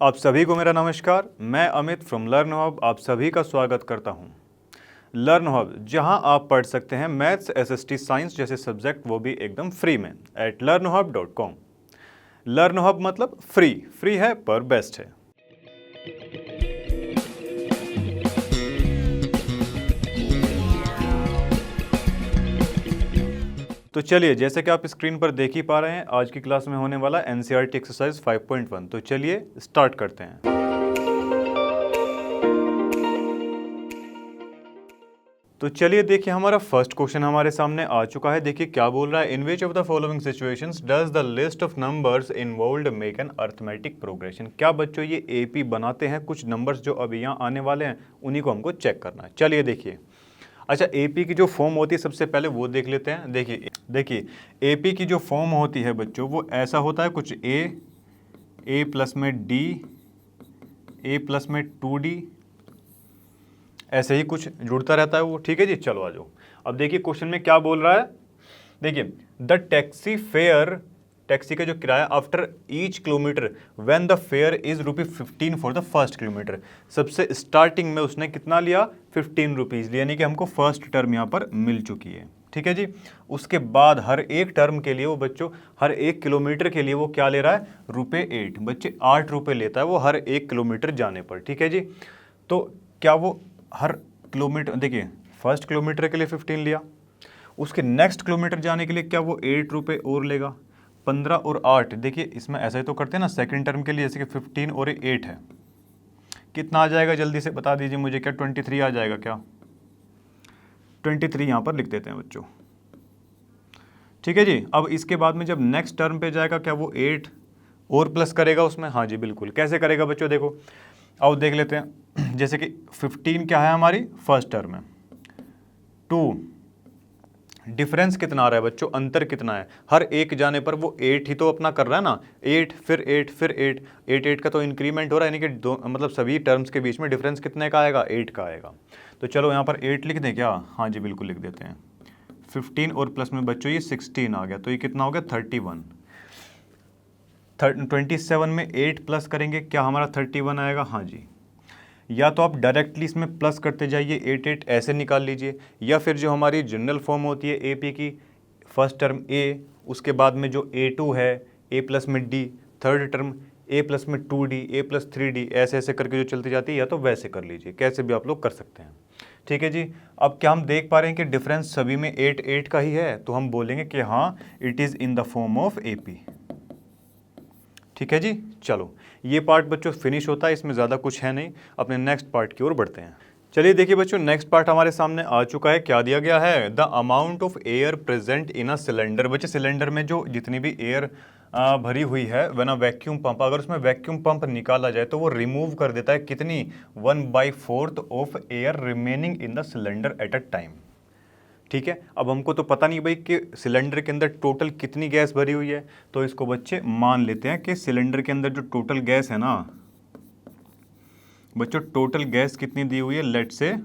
आप सभी को मेरा नमस्कार। मैं अमित फ्रॉम लर्न हब आप सभी का स्वागत करता हूं। लर्न हब जहां आप पढ़ सकते हैं मैथ्स, एसएसटी, साइंस जैसे सब्जेक्ट, वो भी एकदम फ्री में @learnhub.com। लर्न हब मतलब फ्री है पर बेस्ट है। तो चलिए, जैसे कि आप स्क्रीन पर देख ही पा रहे हैं, आज की क्लास में होने वाला एनसीईआरटी एक्सरसाइज 5.1। तो चलिए स्टार्ट करते हैं। तो चलिए देखिए, हमारा फर्स्ट क्वेश्चन हमारे सामने आ चुका है। देखिए क्या बोल रहा है, in which of the following situations does the list of numbers involved make an arithmetic progression. क्या बच्चों ये एपी बनाते हैं? कुछ नंबर्स जो अभी यहाँ आने वाले हैं उन्हीं को हमको चेक करना है। चलिए देखिए, अच्छा एपी की जो फॉर्म होती है सबसे पहले वो देख लेते हैं। देखिए एपी की जो फॉर्म होती है बच्चों, वो ऐसा होता है कुछ ए प्लस में डी, ए प्लस में 2d, ऐसे ही कुछ जुड़ता रहता है वो। ठीक है जी, चलो आ जाओ। अब देखिए क्वेश्चन में क्या बोल रहा है। देखिए द टैक्सी फेयर, टैक्सी का जो किराया after each kilometre when the fair is ₹15 for the first kilometre. सबसे स्टार्टिंग में उसने कितना लिया? 15 रुपीज़ लिया, यानी कि हमको फर्स्ट टर्म यहाँ पर मिल चुकी है। ठीक है जी। उसके बाद हर एक टर्म के लिए वो बच्चों, हर एक किलोमीटर के लिए वो क्या ले रहा है? ₹8। बच्चे 8 रुपये लेता है वो हर एक किलोमीटर जाने पर। ठीक है जी। तो क्या वो हर किलोमीटर, देखिए फर्स्ट किलोमीटर के लिए 15 लिया, उसके नेक्स्ट किलोमीटर जाने के लिए क्या वो 8 रुपये और लेगा? 15 और 8, देखिए इसमें ऐसा ही तो करते हैं ना सेकंड टर्म के लिए, जैसे कि 15 और 8 है, कितना आ जाएगा जल्दी से बता दीजिए मुझे। क्या 23 आ जाएगा? क्या 23 यहाँ पर लिख देते हैं बच्चों। ठीक है जी। अब इसके बाद में जब नेक्स्ट टर्म पे जाएगा, क्या वो 8 और प्लस करेगा उसमें? हाँ जी बिल्कुल। कैसे करेगा बच्चों? देखो अब देख लेते हैं। जैसे कि 15 क्या है हमारी फर्स्ट टर्म है, 2 डिफरेंस कितना आ रहा है बच्चों? अंतर कितना है? हर एक जाने पर वो 8 ही तो अपना कर रहा है ना, 8 फिर 8 फिर 8, 8 का तो इंक्रीमेंट हो रहा है, यानी कि दो मतलब सभी टर्म्स के बीच में डिफरेंस कितने का आएगा? 8 का आएगा। तो चलो यहाँ पर 8 लिख दें क्या? हाँ जी बिल्कुल लिख देते हैं। 15 और प्लस में बच्चों ये 16 आ गया, तो ये कितना हो गया? 31। 27 में 8 प्लस करेंगे, क्या हमारा 31 आएगा? हाँ जी। या तो आप डायरेक्टली इसमें प्लस करते जाइए, 8 ऐसे निकाल लीजिए, या फिर जो हमारी जनरल फॉर्म होती है एपी की, फर्स्ट टर्म ए, उसके बाद में जो A2 है, ए प्लस में डी, थर्ड टर्म ए प्लस में 2d, ए प्लस 3d, ऐसे ऐसे करके जो चलती जाती है, या तो वैसे कर लीजिए, कैसे भी आप लोग कर सकते हैं। ठीक है जी। अब क्या हम देख पा रहे हैं कि डिफरेंस सभी में 8 का ही है, तो हम बोलेंगे कि हाँ it is in the form of AP. ठीक है जी। चलो ये पार्ट बच्चों फिनिश होता है, इसमें ज़्यादा कुछ है नहीं। अपने नेक्स्ट पार्ट की ओर बढ़ते हैं। चलिए देखिए बच्चों, नेक्स्ट पार्ट हमारे सामने आ चुका है। क्या दिया गया है? The amount of air present in a cylinder. बच्चे सिलेंडर में जो जितनी भी एयर भरी हुई है, व्हेन अ वैक्यूम पंप, अगर उसमें वैक्यूम पंप निकाला जाए तो वो रिमूव कर देता है कितनी? 1/4 of air remaining in the cylinder at a time. ठीक है। अब हमको तो पता नहीं भाई कि सिलेंडर के अंदर टोटल कितनी गैस भरी हुई है, तो इसको बच्चे मान लेते हैं कि सिलेंडर के अंदर जो टोटल गैस है ना बच्चों, टोटल गैस कितनी दी हुई है? लेट से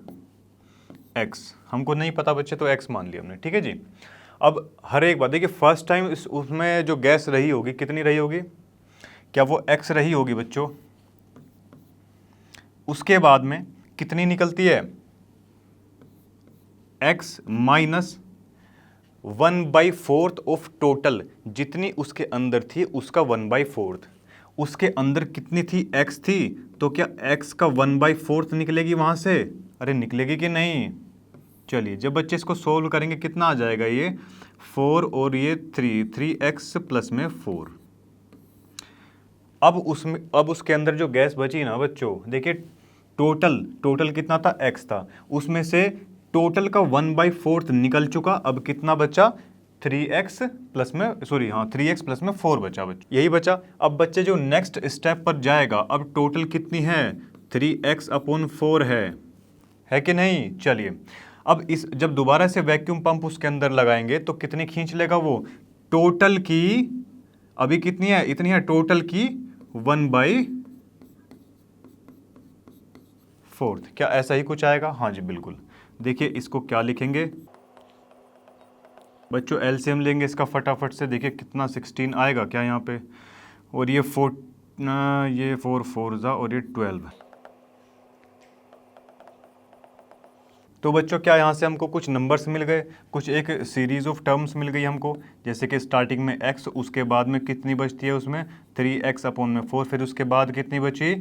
x, हमको नहीं पता बच्चे, तो x मान लिया हमने। ठीक है जी। अब हर एक बात देखिए, फर्स्ट टाइम उसमें जो गैस रही होगी कितनी रही होगी? क्या वो x रही होगी बच्चों? उसके बाद में कितनी निकलती है? x माइनस 1/4 ऑफ टोटल, जितनी उसके अंदर थी उसका 1/4। उसके अंदर कितनी थी? x थी, तो क्या x का 1/4 निकलेगी वहां से? अरे निकलेगी कि नहीं? चलिए जब बच्चे इसको सोल्व करेंगे कितना आ जाएगा? ये 4 और ये 3x प्लस में 4। अब उसके अंदर जो गैस बची ना बच्चों, देखिए टोटल कितना था? x था, उसमें से टोटल का 1/4 निकल चुका। अब कितना बचा? 3x प्लस में, सॉरी हाँ 3x प्लस में 4 बचा बच्चे, यही बचा। अब बच्चे जो नेक्स्ट स्टेप पर जाएगा, अब टोटल कितनी है? 3x/4 है कि नहीं? चलिए अब इस जब दोबारा से वैक्यूम पंप उसके अंदर लगाएंगे तो कितनी खींच लेगा वो? टोटल की अभी कितनी है? इतनी है टोटल की 1/4। क्या ऐसा ही कुछ आएगा? हाँ जी बिल्कुल। देखिए इसको क्या लिखेंगे बच्चों? एलसीएम लेंगे इसका फटाफट से, देखिए कितना 16 आएगा क्या यहाँ पे, और ये ये 4 4 ज़ा और ये 12। तो बच्चों क्या यहाँ से हमको कुछ नंबर्स मिल गए, कुछ एक सीरीज़ ऑफ टर्म्स मिल गई हमको, जैसे कि स्टार्टिंग में x, उसके बाद में कितनी बचती है उसमें 3x अपॉन में 4, फिर उसके बाद कितनी बची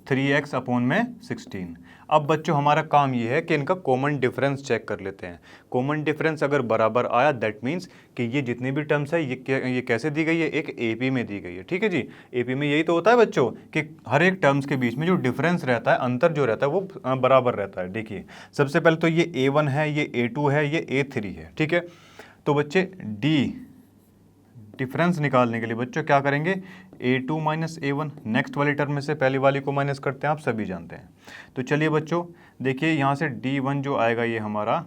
3x अपॉन में 16। अब बच्चों हमारा काम ये है कि इनका कॉमन डिफरेंस चेक कर लेते हैं। कॉमन डिफरेंस अगर बराबर आया दैट मीन्स कि ये जितनी भी टर्म्स है ये कैसे दी गई है, एक एपी में दी गई है। ठीक है जी, एपी में यही तो होता है बच्चों कि हर एक टर्म्स के बीच में जो डिफरेंस रहता है, अंतर जो रहता है वो बराबर रहता है। देखिए सबसे पहले तो ये A1 है, ये A2 है, ये A3 है। ठीक है, तो बच्चे डी डिफरेंस निकालने के लिए बच्चों क्या करेंगे, A2 माइनस A1, नेक्स्ट वाली टर्म में से पहली वाली को माइनस करते हैं, आप सभी जानते हैं। तो चलिए बच्चों देखिए यहाँ से D1 जो आएगा ये हमारा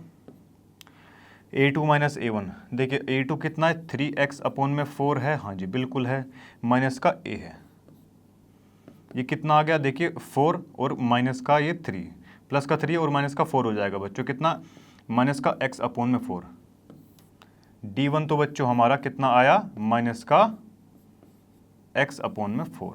A2 माइनस A1, देखिए A2 कितना है 3x अपॉन में 4 है, हाँ जी बिल्कुल है, माइनस का A है, ये कितना आ गया देखिए 4 और माइनस का ये 3, प्लस का 3 और माइनस का 4 हो जाएगा बच्चों, कितना माइनस का x अपॉन में 4। D1 तो बच्चों हमारा कितना आया माइनस का x अपॉन में 4।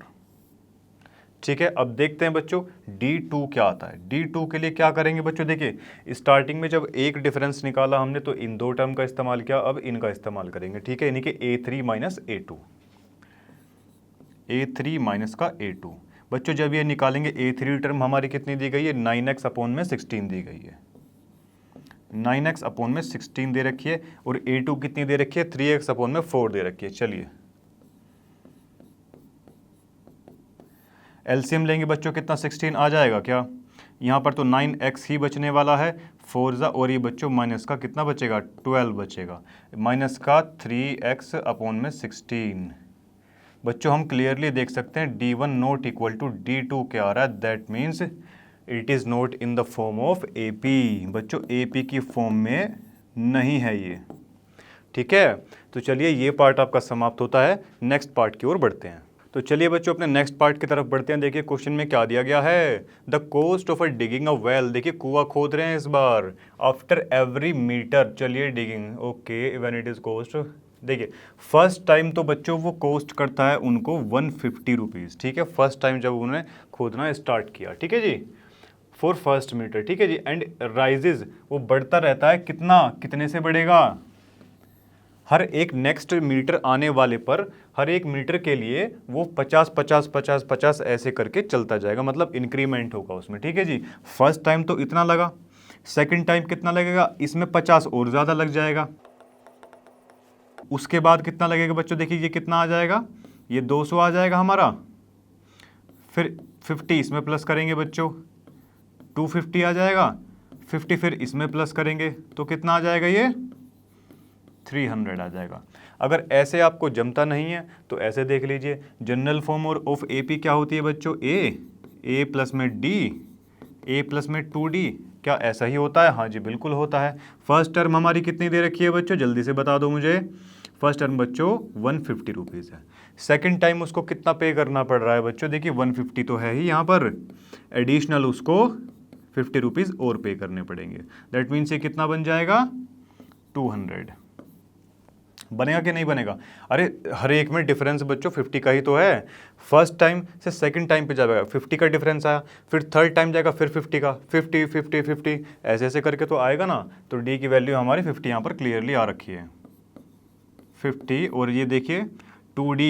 ठीक है, अब देखते हैं बच्चों D2 क्या आता है। D2 के लिए क्या करेंगे बच्चों, देखिए स्टार्टिंग में जब एक डिफरेंस निकाला हमने तो इन दो टर्म का इस्तेमाल किया, अब इनका इस्तेमाल करेंगे। ठीक है, यानी कि A3 minus A2, A3 minus का A2। बच्चों जब ये निकालेंगे A3 टर्म हमारी कितनी दी गई है 9x अपॉन में 16 दी गई है, 9x अपॉन में 16 दे रखी है, और A2 कितनी दे रखी है 3x अपॉन में 4 दे रखी है। चलिए एलसीएम लेंगे बच्चों, कितना 16 आ जाएगा क्या, यहाँ पर तो 9x ही बचने वाला है, 4 ज़ा और ये बच्चों माइनस का कितना बचेगा 12 बचेगा, माइनस का 3x अपॉन में 16। बच्चों हम क्लियरली देख सकते हैं D1 not equal to D2 क्या आ रहा है, that means it is not in the form of AP। बच्चों AP की फॉर्म में नहीं है ये। ठीक है, तो चलिए ये पार्ट आपका समाप्त होता है, नेक्स्ट पार्ट की ओर बढ़ते हैं। तो चलिए बच्चों अपने नेक्स्ट पार्ट की तरफ बढ़ते हैं। देखिए क्वेश्चन में क्या दिया गया है, the cost of a digging a well, देखिए कुआं खोद रहे हैं इस बार, आफ्टर एवरी मीटर, चलिए digging, okay when it is cost, देखिए फर्स्ट टाइम तो बच्चों वो कोस्ट करता है उनको 150 रुपीज़। ठीक है, फर्स्ट टाइम जब उन्होंने खोदना स्टार्ट किया, ठीक है जी, फॉर फर्स्ट मीटर। ठीक है जी, एंड राइजेज वो बढ़ता रहता है, कितना कितने से बढ़ेगा, हर एक नेक्स्ट मीटर आने वाले पर हर एक मीटर के लिए वो 50 50 50 50 ऐसे करके चलता जाएगा, मतलब इंक्रीमेंट होगा उसमें। ठीक है जी, फर्स्ट टाइम तो इतना लगा, सेकंड टाइम कितना लगेगा, इसमें 50 और ज़्यादा लग जाएगा, उसके बाद कितना लगेगा बच्चों, देखिए ये कितना आ जाएगा, ये 200 आ जाएगा हमारा, फिर 50 इसमें प्लस करेंगे बच्चों 250 आ जाएगा, 50 फिर इसमें प्लस करेंगे तो कितना आ जाएगा, ये 300 आ जाएगा। अगर ऐसे आपको जमता नहीं है तो ऐसे देख लीजिए, जनरल फॉर्म और ऑफ एपी क्या होती है बच्चों, ए प्लस में डी, ए प्लस में 2d, क्या ऐसा ही होता है, हाँ जी बिल्कुल होता है। फर्स्ट टर्म हमारी कितनी दे रखी है बच्चों, जल्दी से बता दो मुझे, फर्स्ट टर्म बच्चों 150 रुपीज़ है, सेकंड टाइम उसको कितना पे करना पड़ रहा है बच्चों, देखिए 150 तो है ही यहाँ पर, एडिशनल उसको 50 रुपीज़ और पे करने पड़ेंगे, दैट मीन्स ये कितना बन जाएगा 200। बनेगा कि नहीं बनेगा, अरे हर एक में डिफरेंस बच्चों 50 का ही तो है, फर्स्ट टाइम से सेकंड टाइम पे जाएगा 50 का डिफरेंस आया, फिर थर्ड टाइम जाएगा फिर 50 का, 50 50 50 ऐसे ऐसे करके तो आएगा ना, तो डी की वैल्यू हमारी 50 यहाँ पर क्लियरली आ रखी है 50, और ये देखिए 2d,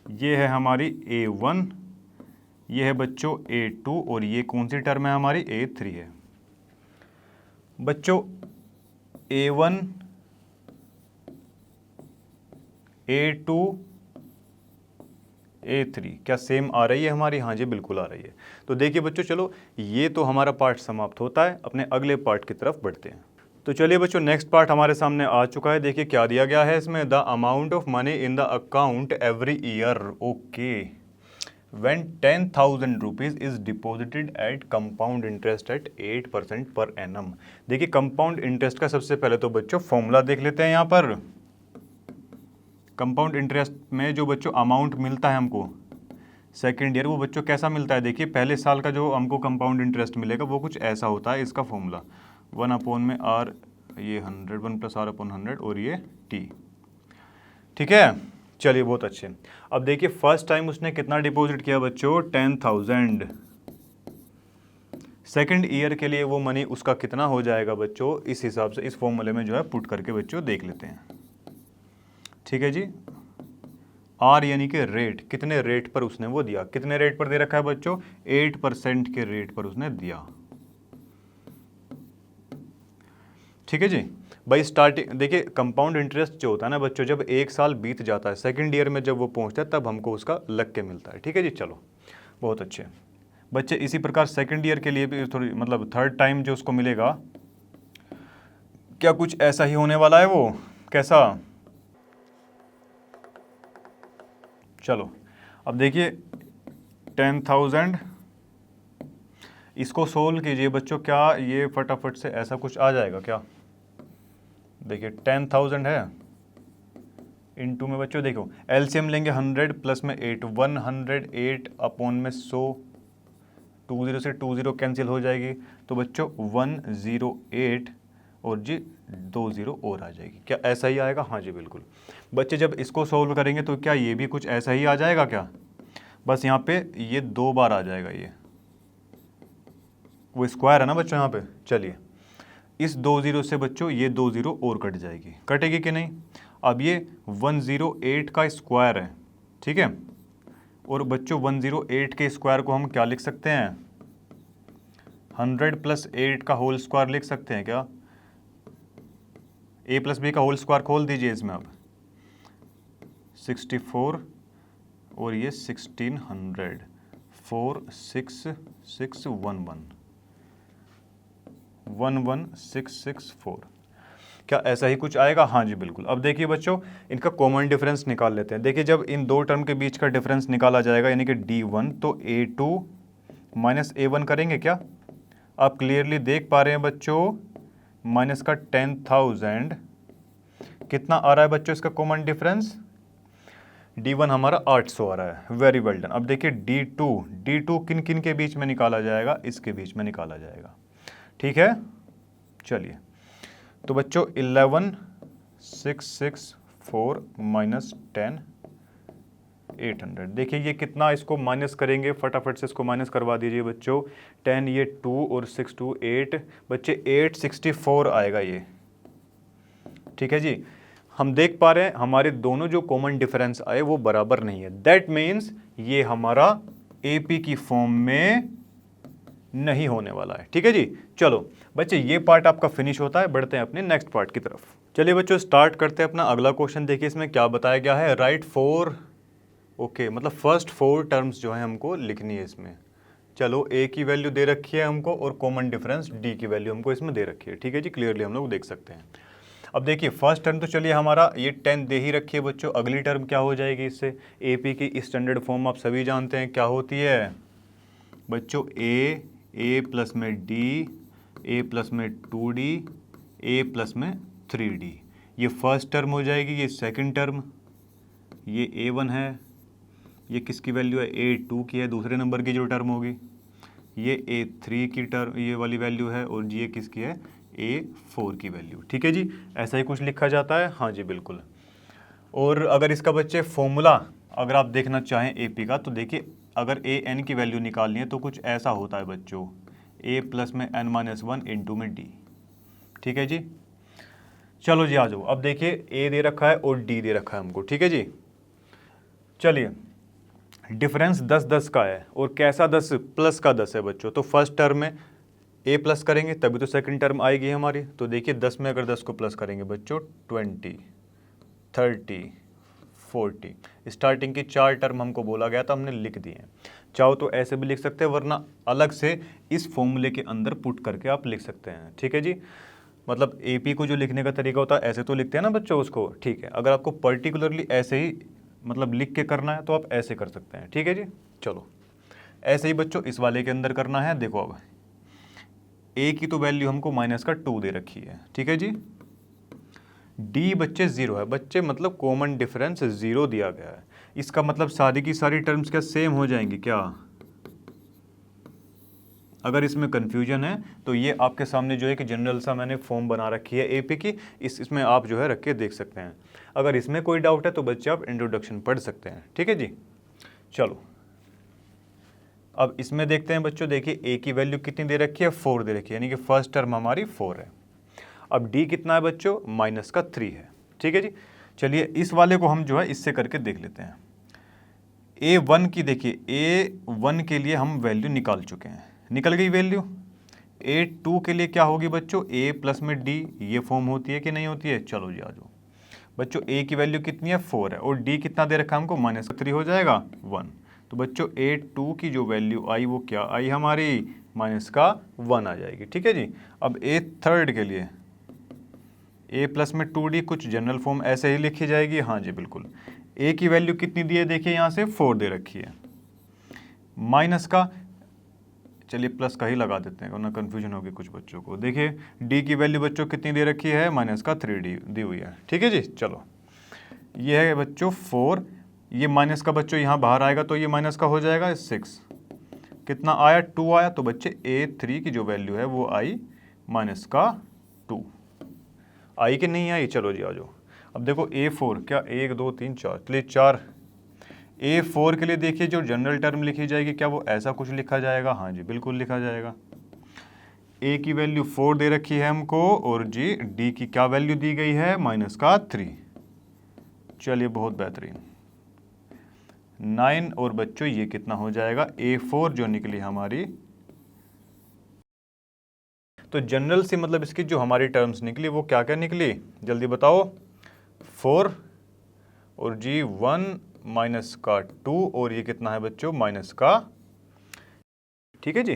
ये है हमारी A1, ये है बच्चों A2, और ये कौन सी टर्म है हमारी A3 है। बच्चों A1 A2 A3 क्या सेम आ रही है हमारी, हाँ जी बिल्कुल आ रही है। तो देखिए बच्चों चलो ये तो हमारा पार्ट समाप्त होता है, अपने अगले पार्ट की तरफ बढ़ते हैं। तो चलिए बच्चों नेक्स्ट पार्ट हमारे सामने आ चुका है। देखिए क्या दिया गया है इसमें, the amount of money in the account every year, okay, when 10,000 rupees is deposited at compound interest at 8% per annum। देखिए कंपाउंड इंटरेस्ट का सबसे पहले तो बच्चों फॉर्मूला देख लेते हैं। यहाँ पर कंपाउंड इंटरेस्ट में जो बच्चों अमाउंट मिलता है हमको सेकेंड ईयर, वो बच्चों कैसा मिलता है, देखिए पहले साल का जो हमको कंपाउंड इंटरेस्ट मिलेगा वो कुछ ऐसा होता है, इसका फॉर्मूला 1 अपॉन में आर, ये 100 1 प्लस आर अपॉन 100 और ये टी। ठीक है, चलिए बहुत अच्छे। अब देखिए फर्स्ट टाइम उसने कितना डिपॉजिट किया बच्चों, 10,000। सेकंड ईयर के लिए वो मनी उसका कितना हो जाएगा बच्चों, इस हिसाब से इस फॉर्मूले में जो है पुट करके बच्चों देख लेते हैं। ठीक है जी, आर यानी कि रेट, कितने रेट पर उसने वो दिया, कितने रेट पर दे रखा है बच्चों, 8% के रेट पर उसने दिया। ठीक है जी भाई, स्टार्टिंग देखिए कंपाउंड इंटरेस्ट जो होता है ना बच्चों, जब एक साल बीत जाता है, सेकंड ईयर में जब वो पहुंचता है तब हमको उसका लग के मिलता है। ठीक है जी, चलो बहुत अच्छे बच्चे। इसी प्रकार सेकंड ईयर के लिए भी थोड़ी मतलब थर्ड टाइम जो उसको मिलेगा, क्या कुछ ऐसा ही होने वाला है वो, कैसा, चलो अब देखिए 10,000, इसको सोल्व कीजिए बच्चों, क्या ये फटाफट से ऐसा कुछ आ जाएगा क्या। देखिए 10,000 है, इनटू में बच्चों देखो एलसीएम लेंगे 100 प्लस में 8, 108 अपॉन में 100, 20 से 20 कैंसिल हो जाएगी, तो बच्चों 108 और जी 20 और आ जाएगी। क्या ऐसा ही आएगा, हाँ जी बिल्कुल। बच्चे जब इसको सॉल्व करेंगे तो क्या ये भी कुछ ऐसा ही आ जाएगा क्या, बस यहाँ पे ये 2 बार आ जाएगा, ये वो स्क्वायर है ना बच्चों यहाँ पे। चलिए इस 20 से बच्चों ये 20 और कट जाएगी, कटेगी कि नहीं। अब ये 108 का स्क्वायर है, ठीक है, और बच्चों 108 के स्क्वायर को हम क्या लिख सकते हैं, 100 प्लस 8 का होल स्क्वायर लिख सकते हैं क्या। a प्लस बी का होल स्क्वायर खोल दीजिए इसमें अब, 64 और ये 1600, 11664। क्या ऐसा ही कुछ आएगा, हाँ जी बिल्कुल। अब देखिए बच्चों इनका कॉमन डिफरेंस निकाल लेते हैं। देखिए जब इन दो टर्म के बीच का डिफरेंस निकाला जाएगा यानी कि D1, तो A2 माइनस A1 करेंगे क्या, आप क्लियरली देख पा रहे हैं बच्चों, माइनस का 10,000 कितना आ रहा है बच्चों इसका कॉमन डिफरेंस, D1 हमारा 800 आ रहा है, वेरी वेल डन। अब देखिए D2 किन किन के बीच में निकाला जाएगा, इसके बीच में निकाला जाएगा। ठीक है, चलिए तो बच्चों 11,664 माइनस 10, 800। देखिए ये कितना, इसको माइनस करेंगे, फटाफट से इसको माइनस करवा दीजिए बच्चों। 10 ये 2 और 6 2 8, बच्चे 864 आएगा ये। ठीक है जी, हम देख पा रहे हैं हमारे दोनों जो कॉमन डिफरेंस आए वो बराबर नहीं है, दैट मीन्स ये हमारा AP की फॉर्म में नहीं होने वाला है। ठीक है जी, चलो बच्चे ये पार्ट आपका फिनिश होता है, बढ़ते हैं अपने नेक्स्ट पार्ट की तरफ। चलिए बच्चों स्टार्ट करते हैं अपना अगला क्वेश्चन। देखिए इसमें क्या बताया गया है, राइट 4, ओके मतलब फर्स्ट 4 टर्म्स जो है हमको लिखनी है इसमें। चलो A की वैल्यू दे रखी है हमको और कॉमन डिफरेंस D की वैल्यू हमको इसमें दे रखी है। ठीक है जी, क्लियरली हम लोग देख सकते हैं। अब देखिए फर्स्ट टर्म तो चलिए हमारा ये 10 दे ही रखी है बच्चों, अगली टर्म क्या हो जाएगी इससे, AP की स्टैंडर्ड फॉर्म आप सभी जानते हैं क्या होती है बच्चों, A प्लस में D, A प्लस में 2D, A प्लस में 3D। ये फर्स्ट टर्म हो जाएगी, ये सेकंड टर्म, ये A1 है, ये किसकी वैल्यू है, A2 की है, दूसरे नंबर की जो टर्म होगी, ये A3 की टर्म ये वाली वैल्यू है, और ये किसकी है, A4 की वैल्यू। ठीक है जी, ऐसा ही कुछ लिखा जाता है, हाँ जी बिल्कुल। और अगर इसका बच्चे फॉर्मूला अगर आप देखना चाहें AP का, तो देखिए अगर AN की वैल्यू निकालनी है तो कुछ ऐसा होता है बच्चों, A प्लस में n-1 इंटू में D। ठीक है जी, चलो जी आ जाओ। अब देखिए A दे रखा है और D दे रखा है हमको। ठीक है जी, चलिए डिफरेंस 10-10 का है, और कैसा 10, प्लस का 10 है बच्चों। तो फर्स्ट टर्म में A प्लस करेंगे तभी तो सेकंड टर्म आएगी हमारी। तो देखिए 10 में अगर 10 को प्लस करेंगे बच्चों, 20, 30, 40, स्टार्टिंग की 4 टर्म हमको बोला गया था, हमने लिख दिए हैं। चाहो तो ऐसे भी लिख सकते हैं, वरना अलग से इस फॉर्मूले के अंदर पुट करके आप लिख सकते हैं। ठीक है जी, मतलब AP को जो लिखने का तरीका होता है ऐसे तो लिखते हैं ना बच्चों उसको। ठीक है, अगर आपको पर्टिकुलरली ऐसे ही मतलब लिख के करना है तो आप ऐसे कर सकते हैं। ठीक है जी, चलो ऐसे ही बच्चों इस वाले के अंदर करना है। देखो अब A की तो वैल्यू हमको माइनस का 2 दे रखी है। ठीक है जी, D बच्चे 0 है, बच्चे मतलब कॉमन डिफरेंस 0 दिया गया है। इसका मतलब सारी की सारी टर्म्स क्या सेम हो जाएंगी क्या, अगर इसमें कन्फ्यूजन है तो ये आपके सामने जो है कि जनरल सा मैंने फॉर्म बना रखी है AP की, इसमें आप जो है रख के देख सकते हैं। अगर इसमें कोई डाउट है तो बच्चे आप इंट्रोडक्शन पढ़ सकते हैं, ठीक है जी। चलो अब इसमें देखते हैं बच्चों, देखिए ए की वैल्यू कितनी दे रखी है, 4 दे रखी है, यानी कि फर्स्ट टर्म हमारी 4 है। अब डी कितना है बच्चों, -3 है, ठीक है जी। चलिए इस वाले को हम जो है इससे करके देख लेते हैं। A1 की देखिए, A1 के लिए हम वैल्यू निकाल चुके हैं, निकल गई वैल्यू। A2 के लिए क्या होगी बच्चों, A प्लस में D, ये फॉर्म होती है कि नहीं होती है। चलो जी आ जाओ बच्चों, A की वैल्यू कितनी है, 4 है, और D कितना दे रखा है हमको, -3 हो जाएगा 1। तो बच्चों A2 की जो वैल्यू आई वो क्या आई हमारी, -1 आ जाएगी, ठीक है जी। अब A3 के लिए A प्लस में 2D, कुछ जनरल फॉर्म ऐसे ही लिखी जाएगी, हाँ जी बिल्कुल। A की वैल्यू कितनी दी है, देखिए यहाँ से 4 दे रखी है, माइनस का, चलिए प्लस का ही लगा देते हैं वरना कन्फ्यूजन होगी कुछ बच्चों को। देखिए D की वैल्यू बच्चों कितनी दे रखी है, -3D दी हुई है, ठीक है जी। चलो ये है बच्चों 4, ये माइनस का बच्चों यहाँ बाहर आएगा तो ये माइनस का हो जाएगा 6, कितना आया 2 आया, तो बच्चे A3 की जो वैल्यू है वो आई -2, आई कि नहीं आई। चलो जी आ जाओ। अब देखो A4 क्या, 1 2 3 4, चलिए 4। A4 के लिए देखिए जो जनरल टर्म लिखी जाएगी क्या वो ऐसा कुछ लिखा जाएगा, हाँ जी बिल्कुल लिखा जाएगा। A की वैल्यू 4 दे रखी है हमको, और जी D की क्या वैल्यू दी गई है, -3। चलिए बहुत बेहतरीन, 9, और बच्चों ये कितना हो जाएगा, A4 जो निकली हमारी, तो जनरल से मतलब इसकी जो हमारी टर्म्स निकली वो क्या क्या निकली, जल्दी बताओ। 4 और जी 1 -2, और ये कितना है बच्चों, -, ठीक है जी।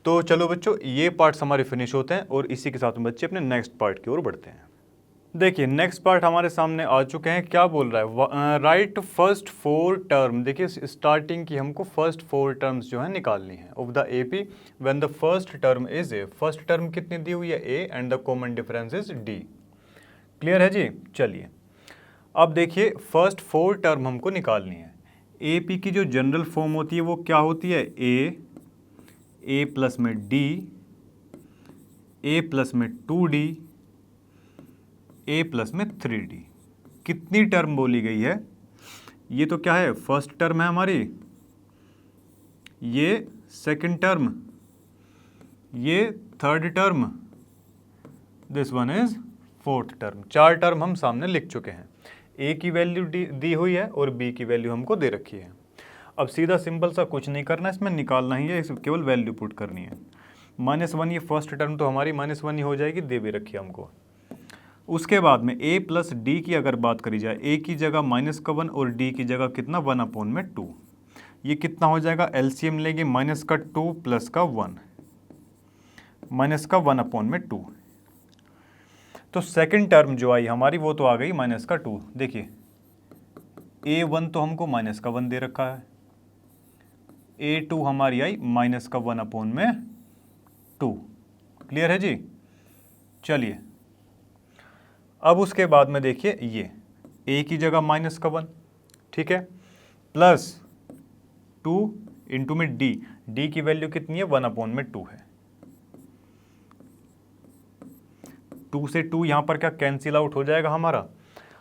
तो चलो बच्चों ये पार्ट्स हमारे फिनिश होते हैं, और इसी के साथ में बच्चे अपने नेक्स्ट पार्ट की ओर बढ़ते हैं। देखिए नेक्स्ट पार्ट हमारे सामने आ चुके हैं, क्या बोल रहा है, राइट फर्स्ट 4 टर्म। देखिए स्टार्टिंग की हमको फर्स्ट 4 टर्म्स जो है निकालनी है of the AP when the first term is A। First term कितनी दी हुई है, A, and the common difference is D। Clear है जी। चलिए अब देखिए फर्स्ट 4 टर्म हमको निकालनी है। AP की जो जनरल फॉर्म होती है वो क्या होती है, A प्लस में D, A प्लस में 2D, A प्लस में 3D। कितनी टर्म बोली गई है, ये तो क्या है, फर्स्ट टर्म है हमारी, ये सेकंड टर्म, ये third term, this one is fourth term. 4 term हम सामने लिख चुके हैं। A की वैल्यू दी हुई है और B की वैल्यू हमको दे रखी है। अब सीधा सिंपल सा कुछ नहीं करना, इसमें निकालना ही है, इसमें केवल वैल्यू पुट करनी है। -1, ये फर्स्ट टर्म तो हमारी -1 ही हो जाएगी, दे भी रखी है हमको। उसके बाद में A प्लस D की अगर बात करी जाए, A की जगह -1 और D की जगह कितना, 1/2। ये कितना हो जाएगा, LCM लेंगे, -2 प्लस का 1, -1/2। तो सेकंड टर्म जो आई हमारी वो तो आ गई -2। देखिए A1 तो हमको -1 दे रखा है, A2 हमारी आई -1/2। क्लियर है जी। चलिए अब उसके बाद में देखिए ये A की जगह -1, ठीक है, प्लस 2 इंटू में D की वैल्यू कितनी है, 1/2 है। 2 से 2 यहाँ पर क्या कैंसिल आउट हो जाएगा हमारा,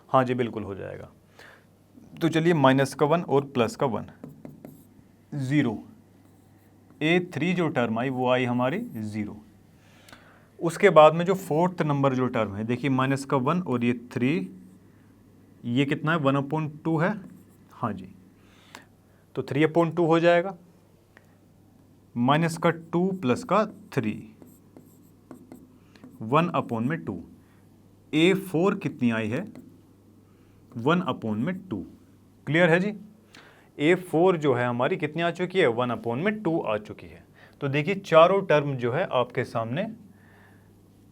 हाँ जी बिल्कुल हो जाएगा। तो चलिए -1 और प्लस का 1, 0। A3 जो टर्म आई वो आई हमारी 0। उसके बाद में जो फोर्थ नंबर जो टर्म है, देखिए -1 और ये 3, ये कितना है, 1/2 है, हाँ जी, तो 3/2 हो जाएगा, -2 प्लस का 3, 1/2। A4 कितनी आई है, 1/2। क्लियर है जी। A4 जो है हमारी कितनी आ चुकी है, 1/2 आ चुकी है। तो देखिए चारों टर्म जो है आपके सामने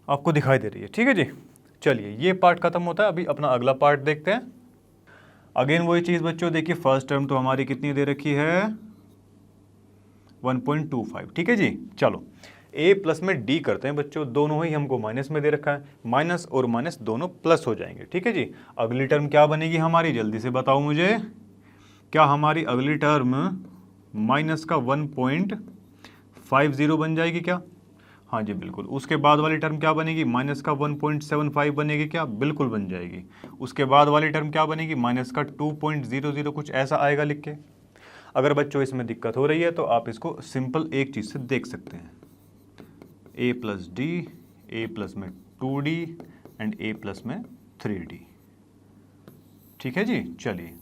आपको दिखाई दे रही है, ठीक है जी। चलिए ये पार्ट खत्म होता है, अभी अपना अगला पार्ट देखते हैं। अगेन वही चीज़ बच्चों, देखिए फर्स्ट टर्म तो हमारी कितनी दे रखी है, 1.25, ठीक है जी। चलो A प्लस में D करते हैं बच्चों, दोनों ही हमको माइनस में दे रखा है, माइनस और माइनस दोनों प्लस हो जाएंगे, ठीक है जी। अगली टर्म क्या बनेगी हमारी, जल्दी से बताओ मुझे, क्या हमारी अगली टर्म -1.50 बन जाएगी क्या, हाँ जी बिल्कुल। उसके बाद वाली टर्म क्या बनेगी, माइनस का 1.75 बनेगी क्या, बिल्कुल बन जाएगी। उसके बाद वाली टर्म क्या बनेगी, माइनस का 2.00 कुछ ऐसा आएगा लिख के। अगर बच्चों इसमें दिक्कत हो रही है तो आप इसको सिंपल एक चीज़ से देख सकते हैं, a plus D, A plus में 2d एंड a प्लस में 3d। ठीक है जी, चलिए।